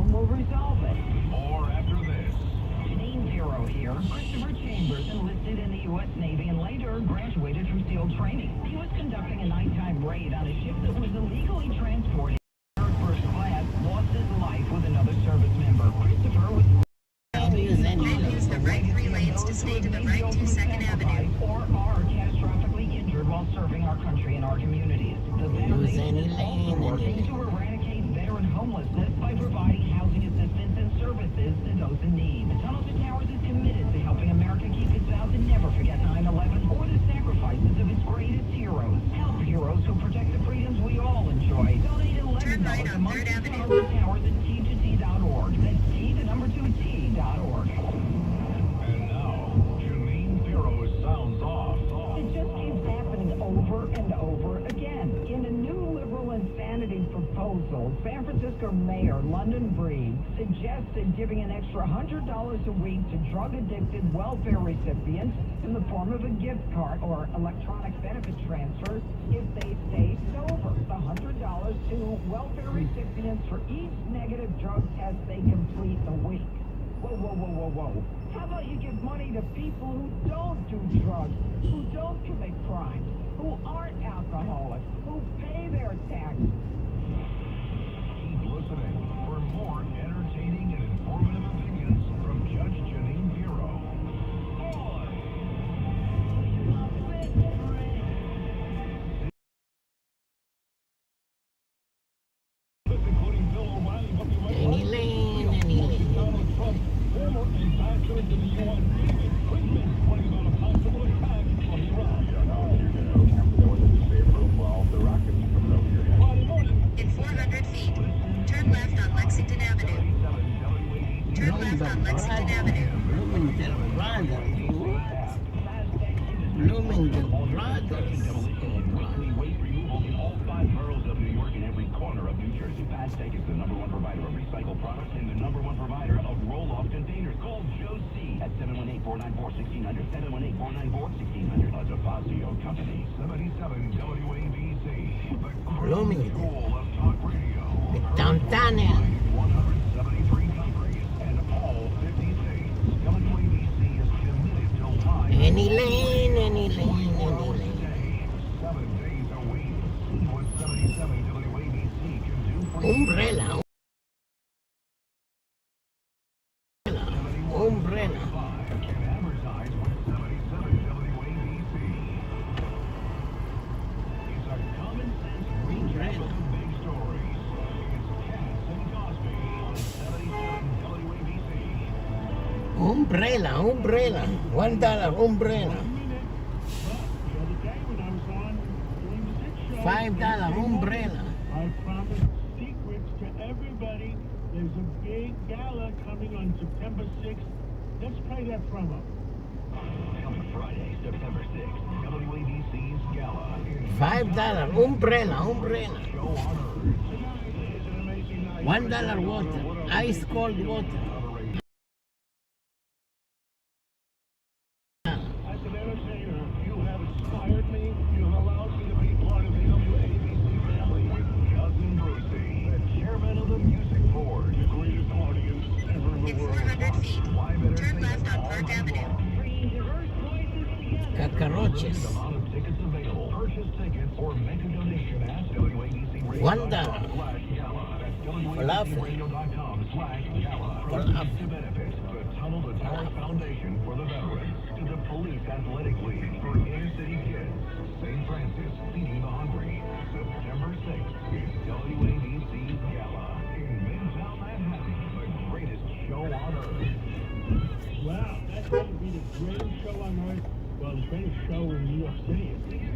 time will resolve it. More after this. Janine Zero here. Christopher Chambers enlisted in the U.S. Navy and later graduated from SEAL training. He was conducting a nighttime raid on a ship that was illegally transporting first class, lost his life with another service member. Christopher was Then use the right 3 lanes to stay to the right 2 Second Avenue. or are catastrophically injured while serving our country and our communities. The foundation is also working to eradicate veteran homelessness by providing housing assistance and services to those in need. Tunnels to Towers is committed to helping America keep its vows and never forget 9/11 or the sacrifices of its greatest heroes. Help heroes who protect the freedoms we all enjoy. Donate Turn right $11 a on month 3rd to Avenue. Tunnels to Towers at T2T.org. That's T2T.org. And now, Janine Zero's sounds off. It just keeps happening over and over again. In a new liberal insanity proposal, San Francisco Mayor London Breed suggested giving an extra $100 a week to drug-addicted welfare recipients in the form of a gift card or electronic benefit transfer if they stay sober. The $100 to welfare recipients for each negative drug test they complete a week. Whoa, whoa, whoa, whoa, whoa. How about you give money to people who don't do drugs, who don't commit crimes, who aren't alcoholics, who pay their taxes? Keep listening for more entertaining and informative opinions from Judge Janine Zero. Including Bill O'Reilly, Any lane, any lane. Donald Trump, former ambassador to the UN, David Friedman, warning about a possible attack from Iran. In 400 feet, turn left on Lexington Avenue. Turn left on Lexington Avenue. Bloomington Brothers. What? Bloomington Brothers. Waste removal in all 5 boroughs of New York and every corner of New Jersey. Fastech is the #1 provider of recycled products and the #1 provider of roll-off containers. Call Joe C. at 718-494-1600, 718-494-1600. A Deposio Company, 77 WABC. The Bloomington. school of talk radio. Downtown. 173 countries and all 50 states. WABC is committed to live. Any lane, any lane, any lane. 7 days a week. See what 77 WABC can do for you. Umbrella. Umbrella. Can advertise with 77 WABC. It's a common sense recap of the big stories. It's Cass and Cosby on 77 WABC. Umbrella, umbrella. $1 umbrella. $5 umbrella. I promised secrets to everybody. There's a big gala coming on September 6th. Let's play that promo. Coming Friday, September 6th, WABC's Gala. $5 umbrella, umbrella. Show on Earth. Tonight is an amazing night. $1 water. Ice cold water. As an entertainer, you have inspired me. You have allowed me to be part of the WABC family. With Cousin Brucey, the chairman of the music board. The greatest audience ever in the In world. 400 feet, turn left on Park Avenue. Cockroaches. Amount of tickets available. Purchase tickets or make a donation at WABC $1. Gala. That's WABCRadio.com/gala. Falafel. To benefit the Tunnel to Tower Foundation for the Veterans, to the Police Athletic League for inner city kids, St. Francis Feeding the Hungry. September 6th is WABC's Gala in Midtown Manhattan, the greatest show on earth. Wow, that's going to be the greatest show on earth. Well, the greatest show in New York City.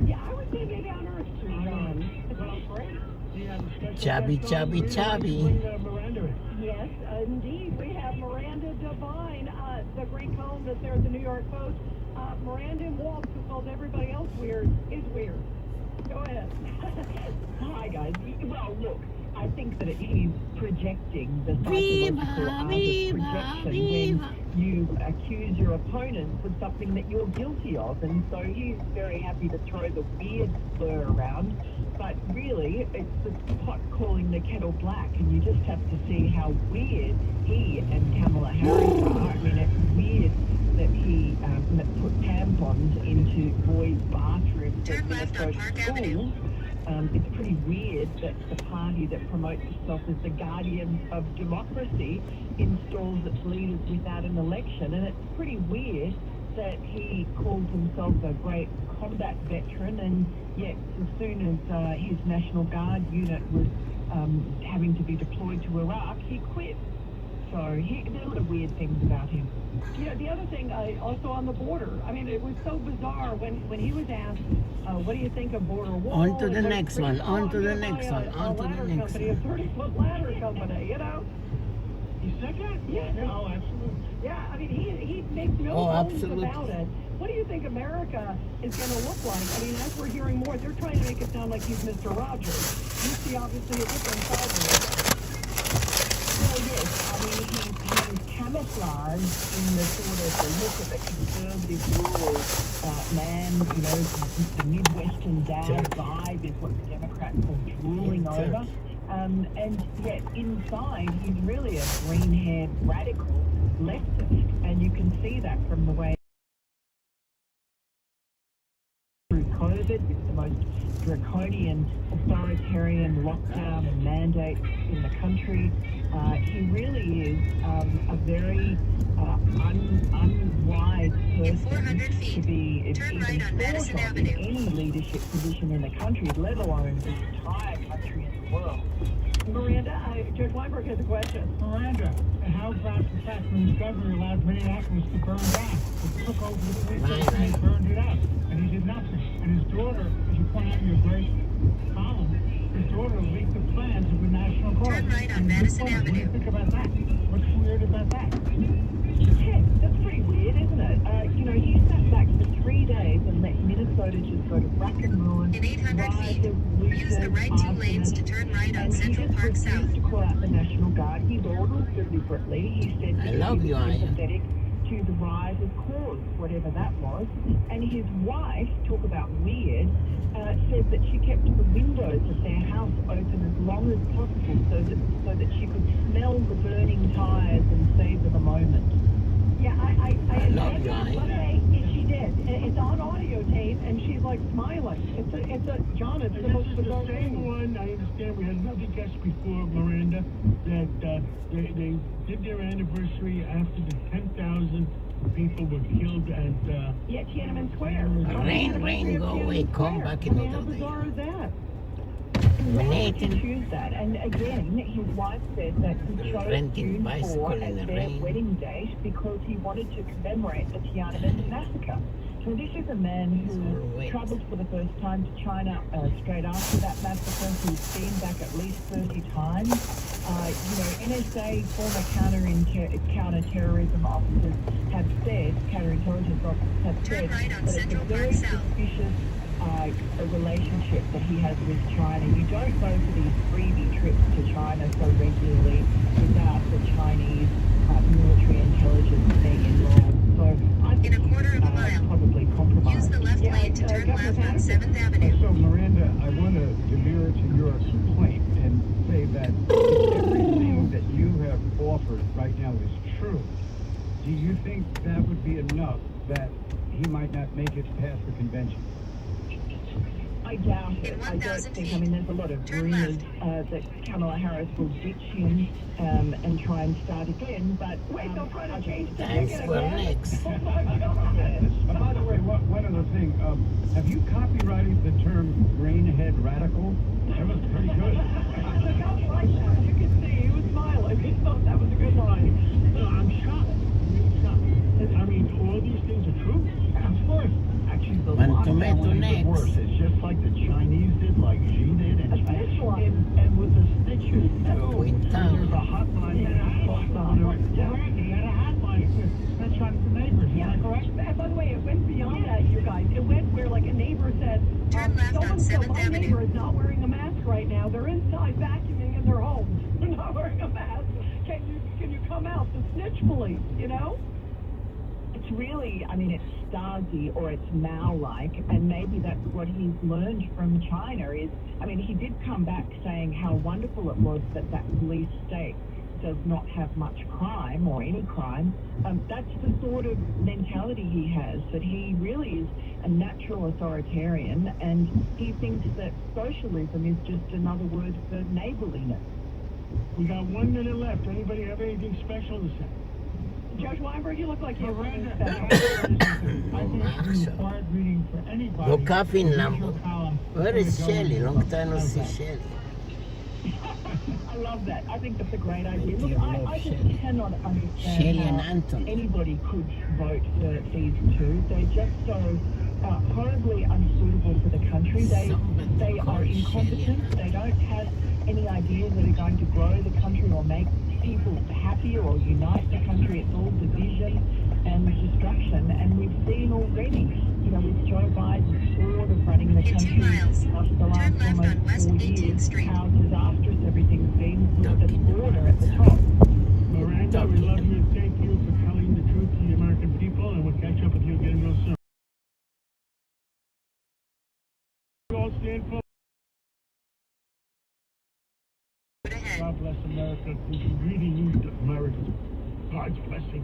Yeah, I would say maybe on Earth too, John. It sounds great. We have a special Chubby, guest on. chubby, We're gonna chubby. bring, Miranda in. Yes, indeed. We have Miranda Devine, the great columnist there at the New York Post. Miranda Waltz, who calls everybody else weird, is weird. Go ahead. Hi, guys. Well, look, I think that he's projecting the psychological Viva, art of viva, projection viva. when you accuse your opponents of something that you're guilty of. And so he's very happy to throw the weird slur around. But really, it's the pot calling the kettle black, and you just have to see how weird he and Kamala Harris are. I mean, it's weird that he put tampons into boys' bathrooms at Minnesota schools. It's pretty weird that the party that promotes itself as the guardian of democracy installs its leaders without an election, and it's pretty weird that he calls himself a great combat veteran, and yet as soon as his National Guard unit was having to be deployed to Iraq, he quit. So there's a lot of weird things about him. Yeah, the other thing, also on the border, I mean, it was so bizarre when he was asked, what do you think of border wall? On to the next one, on to the next one, on to the next one. A 30-foot ladder company, you know? You said that? Yeah. No, absolutely. Yeah, I mean, he makes no bones about it. What do you think America is going to look like? I mean, as we're hearing more, they're trying to make it sound like he's Mr. Rogers. You see, obviously, a different side of it. Well, yes, I mean, he's camouflaged in the sort of the look of a conservative rural man, you know, the Midwestern dad vibe is what the Democrats are drooling over. And yet inside, he's really a green-haired radical leftist, and you can see that from the way through COVID, with the most draconian authoritarian lockdown and mandate in the country. He really is a very unwise person to be even thought of in any leadership position in the country, let alone the entire country and the world. Miranda, Judge Weinberg has a question. Miranda, how about the fact when the governor allowed Minneapolis to burn down? He took over the weekend and he burned it out, and he did nothing. And his daughter, as you point out in your great column, his daughter leaked the plans of the National Guard. Turn right on Madison Avenue. What do you think about that? What's weird about that? Yeah, that's pretty weird, isn't it? You know, he sat back for 3 days and let Minnesota just go to rack and ruin. In 800 feet, use the right 2 lanes to turn right on Central Park South. He refused to call out the National Guard. He ordered deliberately. He said that he was sympathetic to the rioters' cause, whatever that was. And his wife, talk about weird, said that she kept the windows of their house open as long as possible so that she could smell the burning tires and savor the moment. Yeah, I admit that, but she did. It's on audio tape, and she's like smiling. It's a John, it's the most bizarre The same one, I understand, we had another guest before, Miranda, that they did their anniversary after the 10,000 people were killed at... Yeah, Tiananmen Square. Rain, go away, come back I mean, how another day. bizarre is that? Why did you choose that? And again, his wife said that he chose Renting June 4 bicycle in as the their rain. wedding date because he wanted to commemorate the Tiananmen massacre. So this is a man who travelled for the first time to China straight after that massacre, who's been back at least 30 times. You know, NSA former counter-terrorism officers have said, counterintelligence officers have said, that it's a very suspicious a relationship that he has with China. You don't go for these freebie trips to China so regularly without the Chinese military intelligence being involved. So I think In a quarter of a mile, probably compromised. use the left lane to turn left on 7th Avenue. So, Miranda, I want to demur to your complaint and say that if everything that you have offered right now is true, do you think that would be enough that he might not make it past the convention? I doubt it. In I don't 1,000 think. feet, I mean, there's a lot of turn rumors left. that Kamala Harris will ditch him and try and start again. But Wait, they'll try to change the Thanks ticket for again? next. Oh my God. By the way, one other thing. Have you copyrighted the term brainhead radical? That was pretty good. The guy liked that. You can see he was smiling. He thought that was a good line. I'm shocked. I mean, all these things are true? Of course. actually the One lockdown tomato is next. worse. It's just like the Chinese did, like Xi did, and with the stitches too. Quintal. There's a hotline that is closed on. He had a hotline. That's right, the neighbors. Yeah, correct. And by the way, it went beyond that, you guys. It went where, like, a neighbor said, Turn left on so 7th my Avenue. neighbor is not wearing a mask right now. They're inside vacuuming in their homes. They're not wearing a mask. Can you come out? The snitch police, you know? really, I mean, it's Stasi or it's Mao-like, and maybe that's what he's learned from China is, I mean, he did come back saying how wonderful it was that that police state does not have much crime or any crime. That's the sort of mentality he has, that he really is a natural authoritarian, and he thinks that socialism is just another word for neighborliness. We got 1 minute left. Anybody have anything special to say? Judge Weinberg, you look like you have something Miranda, special. I think it's required reading for anybody. Go coffee in Official Lambo. column Where is for the Shelly? government. Long time no How's see that? Shelly. I love that. I think that's a great idea. do Look, love I just Shelley. cannot understand Shelley how and Anthony. anybody could vote for these two. They're just so horribly unsuitable for the country. They are incompetent. They don't have any ideas that are going to grow the country or make people happier or unite the country. It's all division and destruction. And we've seen already, you know, with Joe Biden's board of running the In 2 country miles, after the last turn left almost on West 4 18th years, Street. how disastrous everything's been with the border at the top. Miranda, we love you and thank you for telling the truth to the American people, and we'll catch up with you again real soon. You all stand for. Road ahead. God bless America, because we really need America's God's blessing.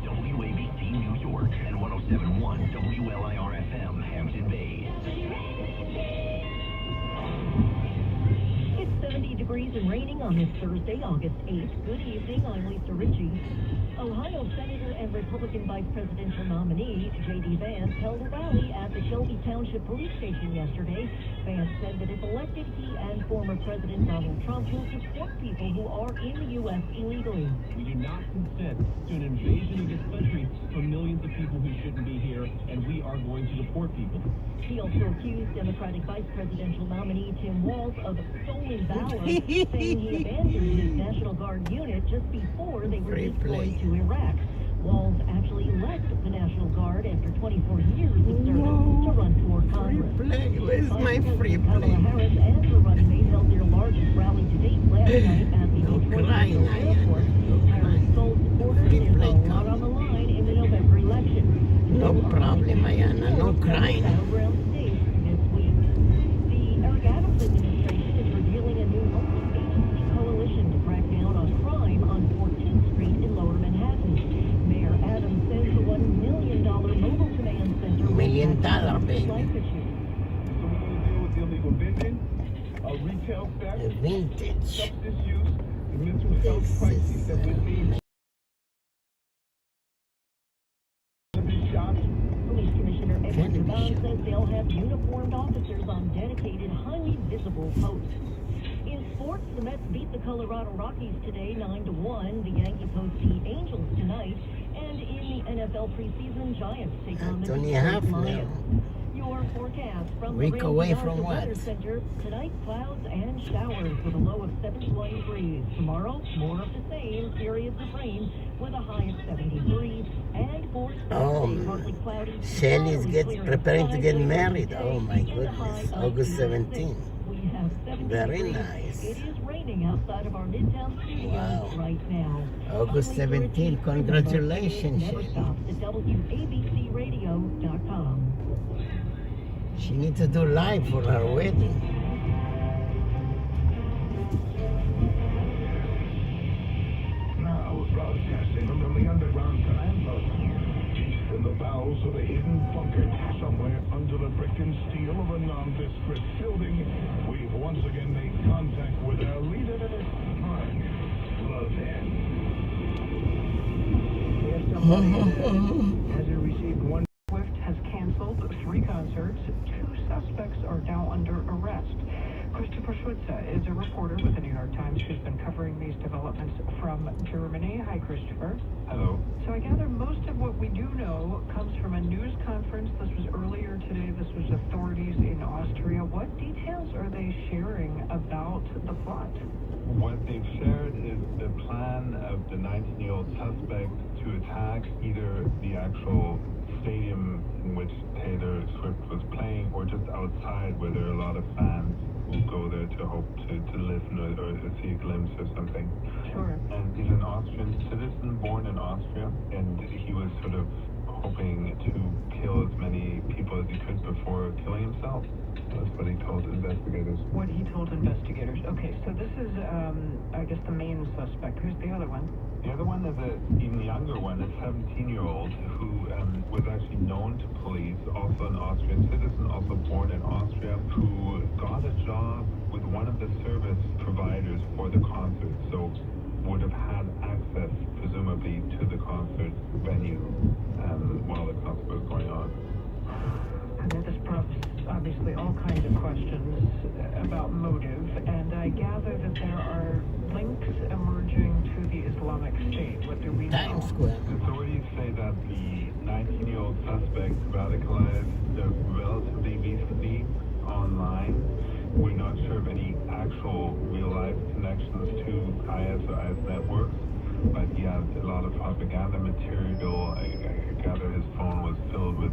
WABC New York and 107.1 WLIR-FM Hampton Bays. It's 70 degrees and raining on this Thursday, August 8th. Good evening, I'm Lisa Ritchie. Ohio Senator and Republican Vice Presidential nominee J.D. Vance held a rally at the Shelby Township Police Station yesterday. Vance said that if elected, he and former President Donald Trump will support people who are in the U.S. illegally. We do not consent to an invasion of this country from millions of people who shouldn't be here, and we are going to deport people. He also accused Democratic Vice Presidential nominee Tim Walz of stolen valor, saying he abandoned his National Guard unit just before they were Free play. deployed to Iraq. Walz actually left the National Guard after 24 years of service to run for Free Congress. play. Where's my Vice free President play? Kamala Harris and her running mate held their largest rally to date last night at the No Detroit crying, International Ayana. Airport. No Harris crying. told supporters Free there's play, a lot come. on the line in the November election. No problem, Ayana. No crying. Battleground state this week. The Eric Adams administration is revealing a new multi-agency coalition to crack down on crime on 14th Street in Lower Manhattan. Mayor Adams says the $1 million mobile command center will $1 million, tackle baby. life issues. So we're going to deal with illegal vending, retail theft, The vintage. substance use, the mental health This crisis is that we're seeing. Shops. Police Commissioner Edward Kennedy Devon show. says they'll have uniformed officers on dedicated, highly visible posts. In sports, the Mets beat the Colorado Rockies today 9-1. The Yankees host the Angels tonight. And in the NFL preseason, Giants take on the Anthony Detroit Halfman. Lions. Your forecast from Week the away Ramsey from National what? Weather Center. Tonight, clouds and showers with a low of 71 degrees. Tomorrow, more of the same, periods of rain with a high of 73. And for Oh, Saturday, partly cloudy. Shelly's clear preparing to skies get later married. today, Oh my and a high goodness. of August 86. 17th. We have 70 Very degrees. nice. It is raining outside of our Midtown studios Wow. right now. August 17th. Congratulations, Never Shelly. stops at WABCRadio.com. She needs to do live for her wedding. Now broadcasting from the underground command post, deep in the bowels of a hidden bunker, somewhere under the brick and steel of a nondescript building, we've once again made contact with our leader, Mark Levin. Hasn't received one. Swift has canceled 3 concerts. 2 suspects are now under arrest. Christopher Schwitzer is a reporter with the New York Times who's been covering these developments from Germany. Hi, Christopher. Hello. So I gather most of what we do know comes from a news conference. This was earlier today. This was authorities in Austria. What details are they sharing about the plot? What they've shared is the plan of the 19-year-old suspect to attack either the actual stadium in which Taylor Swift was playing or just outside where there are a lot of fans who go there to hope to listen or see a glimpse or something. Sure. And he's an Austrian citizen born in Austria, and he was sort of hoping to kill as many people as he could before killing himself. That's what he told investigators. What he told investigators. Okay, so this is, I guess, the main suspect. Who's the other one? The other one is an even younger one, a 17-year-old who was actually known to police, also an Austrian citizen, also born in Austria, who got a job with one of the service providers for the concert, so would have had access, presumably, to the concert venue while the concert was going on. And this prompts, obviously, all kinds of questions about motive, and I gather that there are links emerging to the Islamic State. What do we know? Times Square. Authorities say that the 19-year-old suspect radicalized relatively recently online. We're not sure of any actual real-life connections to IS or IS networks, but he had a lot of propaganda material. I gather his phone was filled with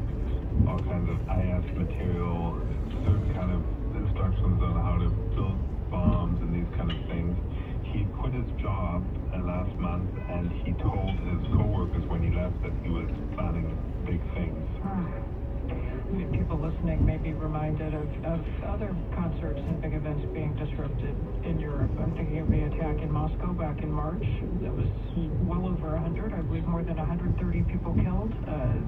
all kinds of IS material, certain kind of instructions on how to build bombs and these kind of things. He quit his job last month, and he told his co-workers when he left that he was planning big things. People listening may be reminded of other concerts and big events being disrupted in Europe. I'm thinking of the attack in Moscow back in March. That was well over 100, I believe more than 130 people killed.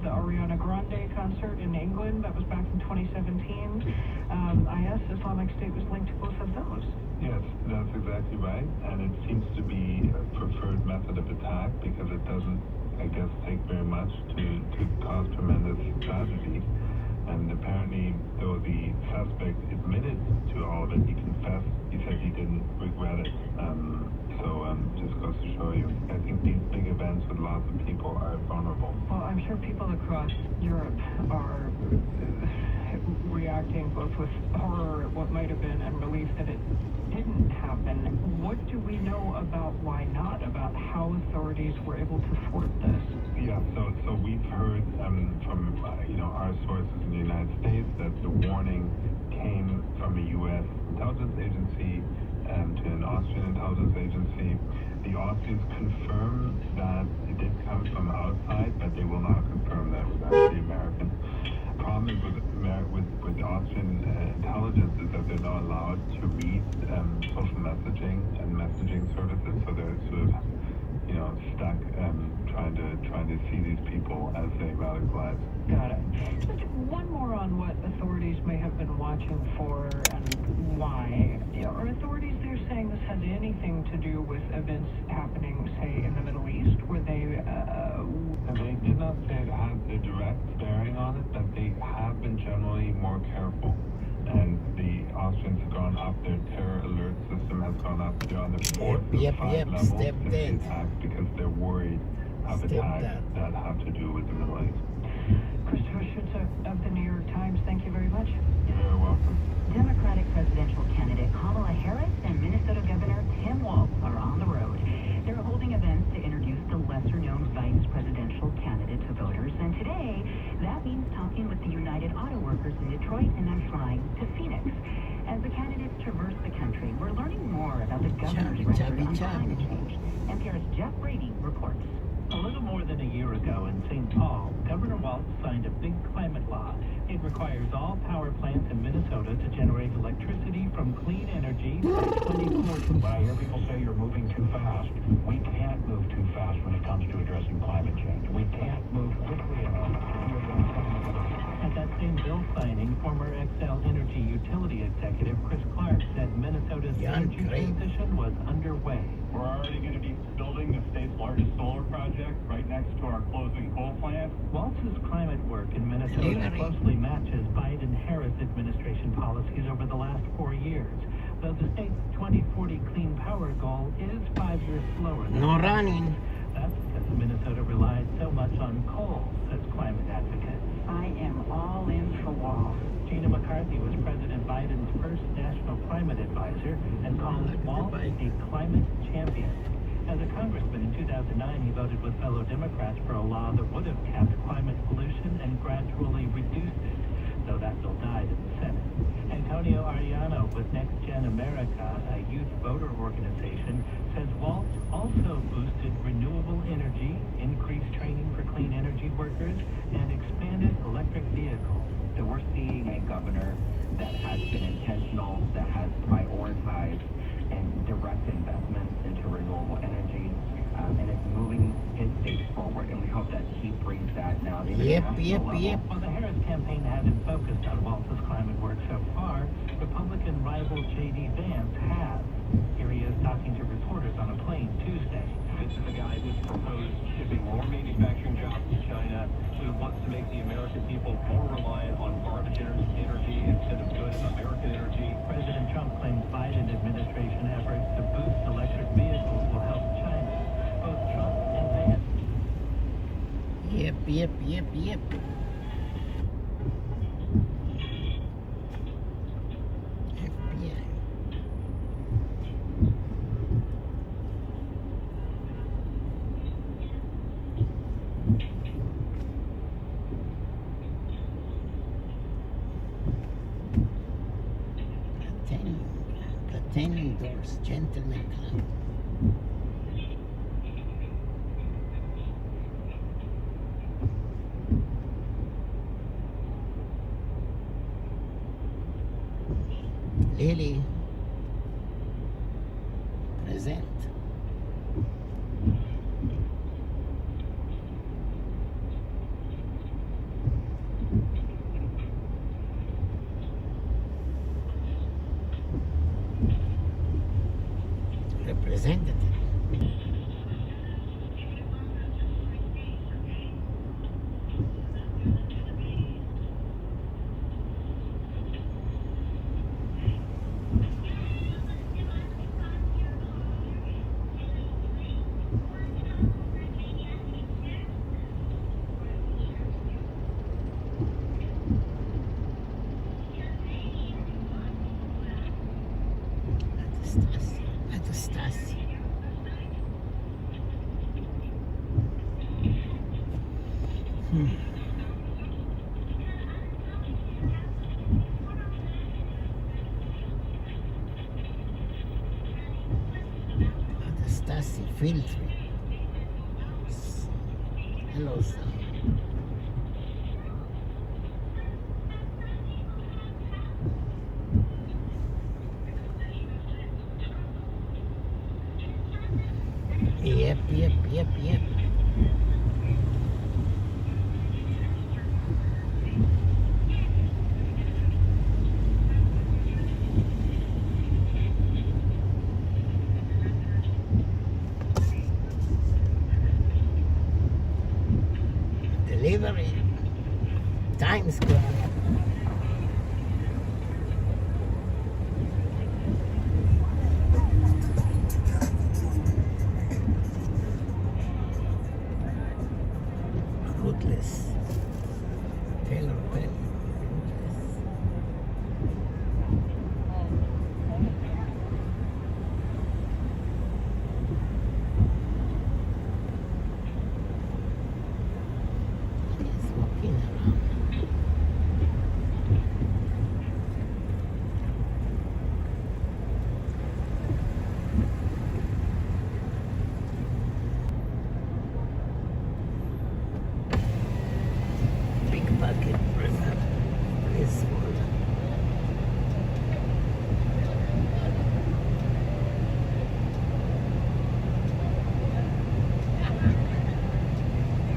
The Ariana Grande concert in England, that was back in 2017. IS, Islamic State, was linked to both of those. Yes, that's exactly right, and it seems to be a preferred method of attack because it doesn't, I guess, take very much to cause tremendous tragedy. And apparently, though the suspect admitted to all of it, he confessed, he said he didn't regret it. Just goes to show you, I think these big events with lots of people are vulnerable. Well, I'm sure people across Europe are reacting both with horror at what might have been and relief that it didn't happen. What do we know about why not, about how authorities were able to thwart this? Yeah, so we've heard from our sources in the United States that the warning came from a U.S. intelligence agency to an Austrian intelligence agency. The Austrians confirm that it did come from outside, but they will not confirm that it was actually American. The problem is with the Austrian intelligence is that they're not allowed to read social messaging and messaging services, so they're sort of stuck trying to see these people as they radicalize. Got it. Just one more on what authorities may have been watching for and why. Are authorities there saying this has anything to do with events happening, say, in the Middle East, where they did not say it had a direct bearing on it, but they have been generally more careful. And the Austrians have gone up, their terror alert system has gone up. They're on the fourth or five level step of the attack because they're worried of attacks that have to do with the Middle East. Christopher Schutz of the New York Times, thank you very much. You're very welcome. Democratic presidential candidate Kamala Harris and Minnesota Governor Tim Walz are on the road. They're holding events to introduce the lesser-known vice presidential candidate to voters, and today, that means talking with the United Auto Workers in Detroit and then flying to Phoenix. As the candidates traverse the country, we're learning more about the governor's record on climate change. NPR's Jeff Brady reports. A little more than a year ago in St. Paul, Governor Walz signed a big climate law. It requires all power plants in Minnesota to generate electricity from clean energy by 2040. When I hear people say you're moving too fast, we can't move too fast when it comes to addressing climate change. We can't move quickly enough. At that same bill signing, former Xcel Energy utility executive Chris Clark said Minnesota's energy transition was underway. We're already going to be building the state's largest solar project right next to our closing coal plant. Walz's climate work in Minnesota closely matches Biden-Harris administration policies over the last 4 years, though the state's 2040 clean power goal is 5 years slower than no running. That's because Minnesota relies so much on coal, says climate advocates. I am all in for Walz. Gina McCarthy was President Biden's first national climate advisor and called Walz a climate champion. As a congressman in 2009, he voted with fellow Democrats for a law that would have capped climate pollution and gradually reduced it. though that bill died in the Senate. Antonio Ariano with Next Gen America, a youth voter organization, says Waltz also boosted renewable energy, increased training for clean energy workers, and expanded electric vehicles. So we're seeing a governor that has been intentional, that has prioritized and direct investments into renewable energy, and it's moving his state forward. And we hope that he brings that now to the national level. Well, the Harris campaign hasn't focused on Waltz's climate work so far. Republican rival J.D. Vance has. Here he is talking to reporters on a plane Tuesday. This is a guy who's proposed shipping more manufacturing jobs to China, who wants to make the American people more reliant on garbage energy instead of good American energy. President Trump claims Biden administration efforts to boost electric vehicles will help China. Both Trump and Vance. Yep. FBI. Platinum doors, gentlemen club. Lily, present. Representative. Stasi. Stasi filtering. Hello, sir. Yep. Delivery. Times Square. Ruthless. Taylor Penn. He's walking around. Pickpocket, this one.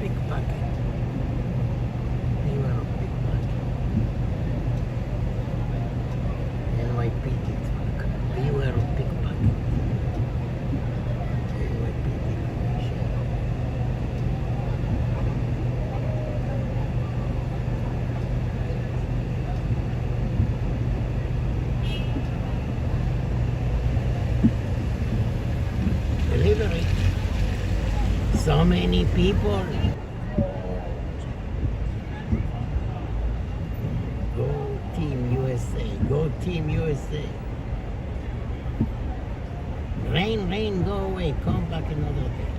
Pickpocket. Beware of pickpocket. NYPD truck. Beware of pickpocket. NYPD commission. Delivery. So many people. Go Team USA. Go Team USA. Rain, go away. Come back another day.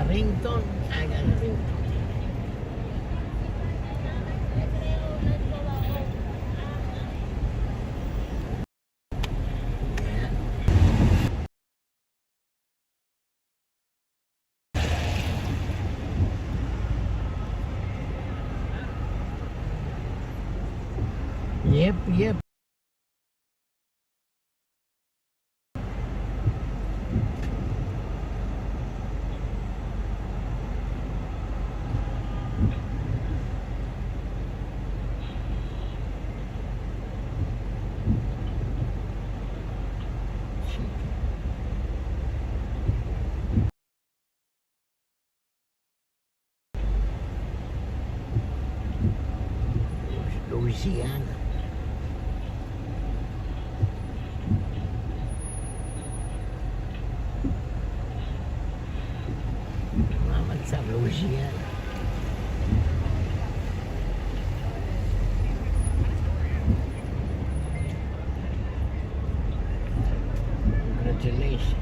ringtone. I got a ringtone. Yep. Louisiana. What's up, Louisiana? Congratulations.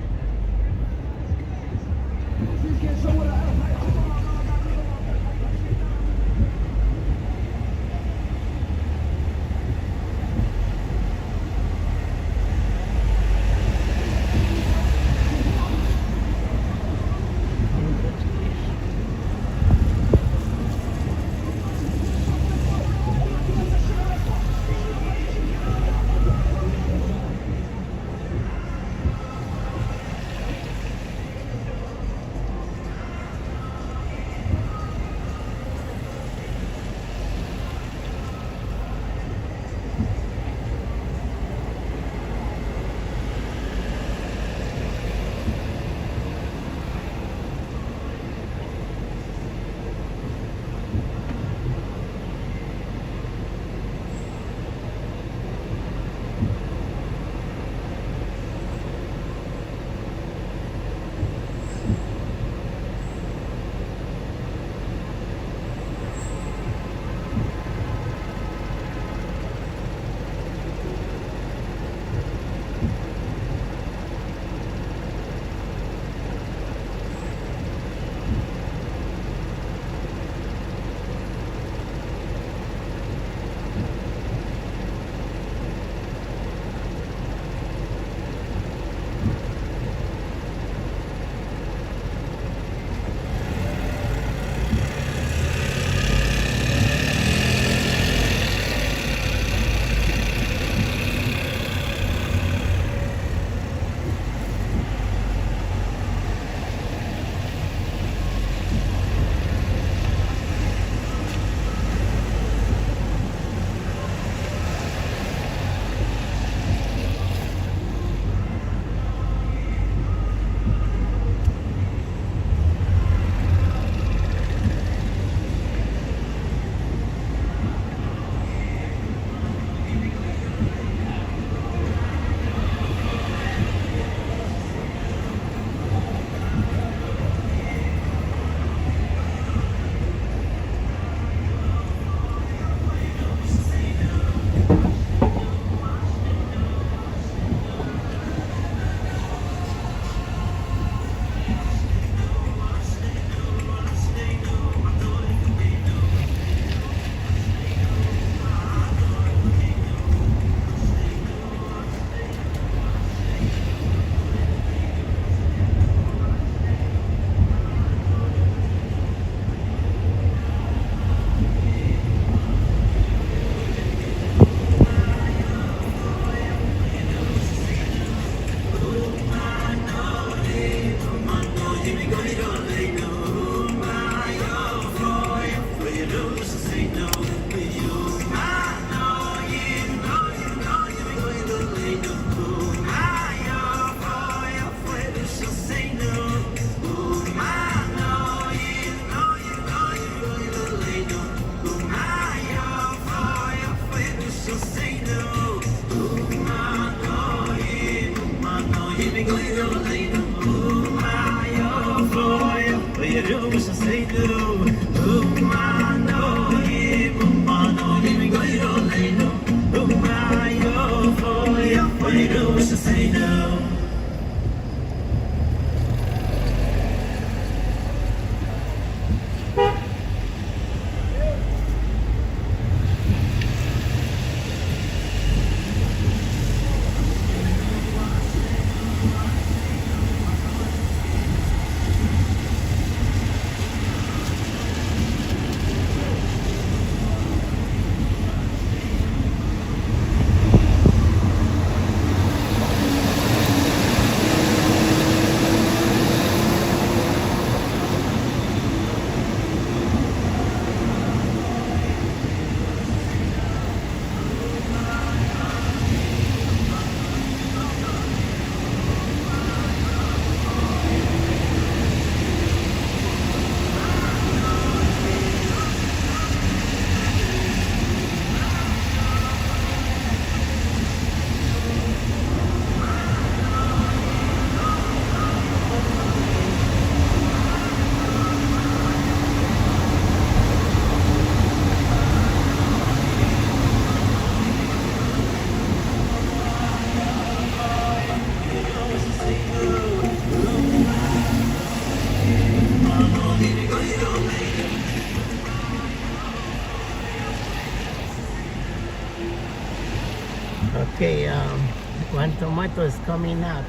One tomato is coming out.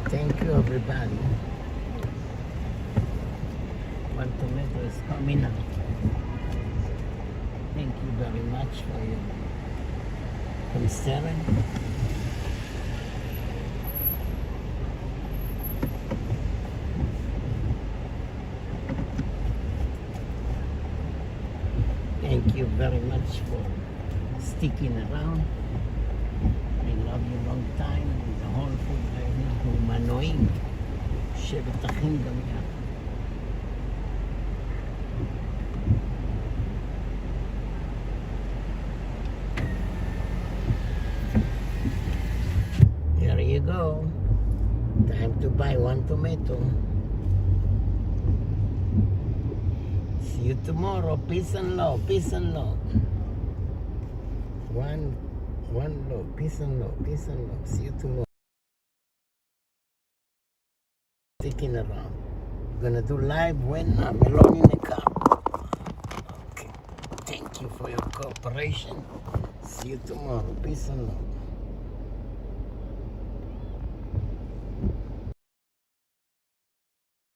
Thank you, everybody. One tomato is coming out. Thank you very much for your concern. Thank you very much for sticking around. I love you long time. The whole food אנחנו מנועים שבט אחים גם יחד. Here you go. Time to buy one tomato. See you tomorrow. Peace and love. Peace and love. One love. Peace and love. Peace and love. See you tomorrow. Sticking around. Gonna do live when I'm alone in the car. Okay. Thank you for your cooperation. See you tomorrow. Peace and love.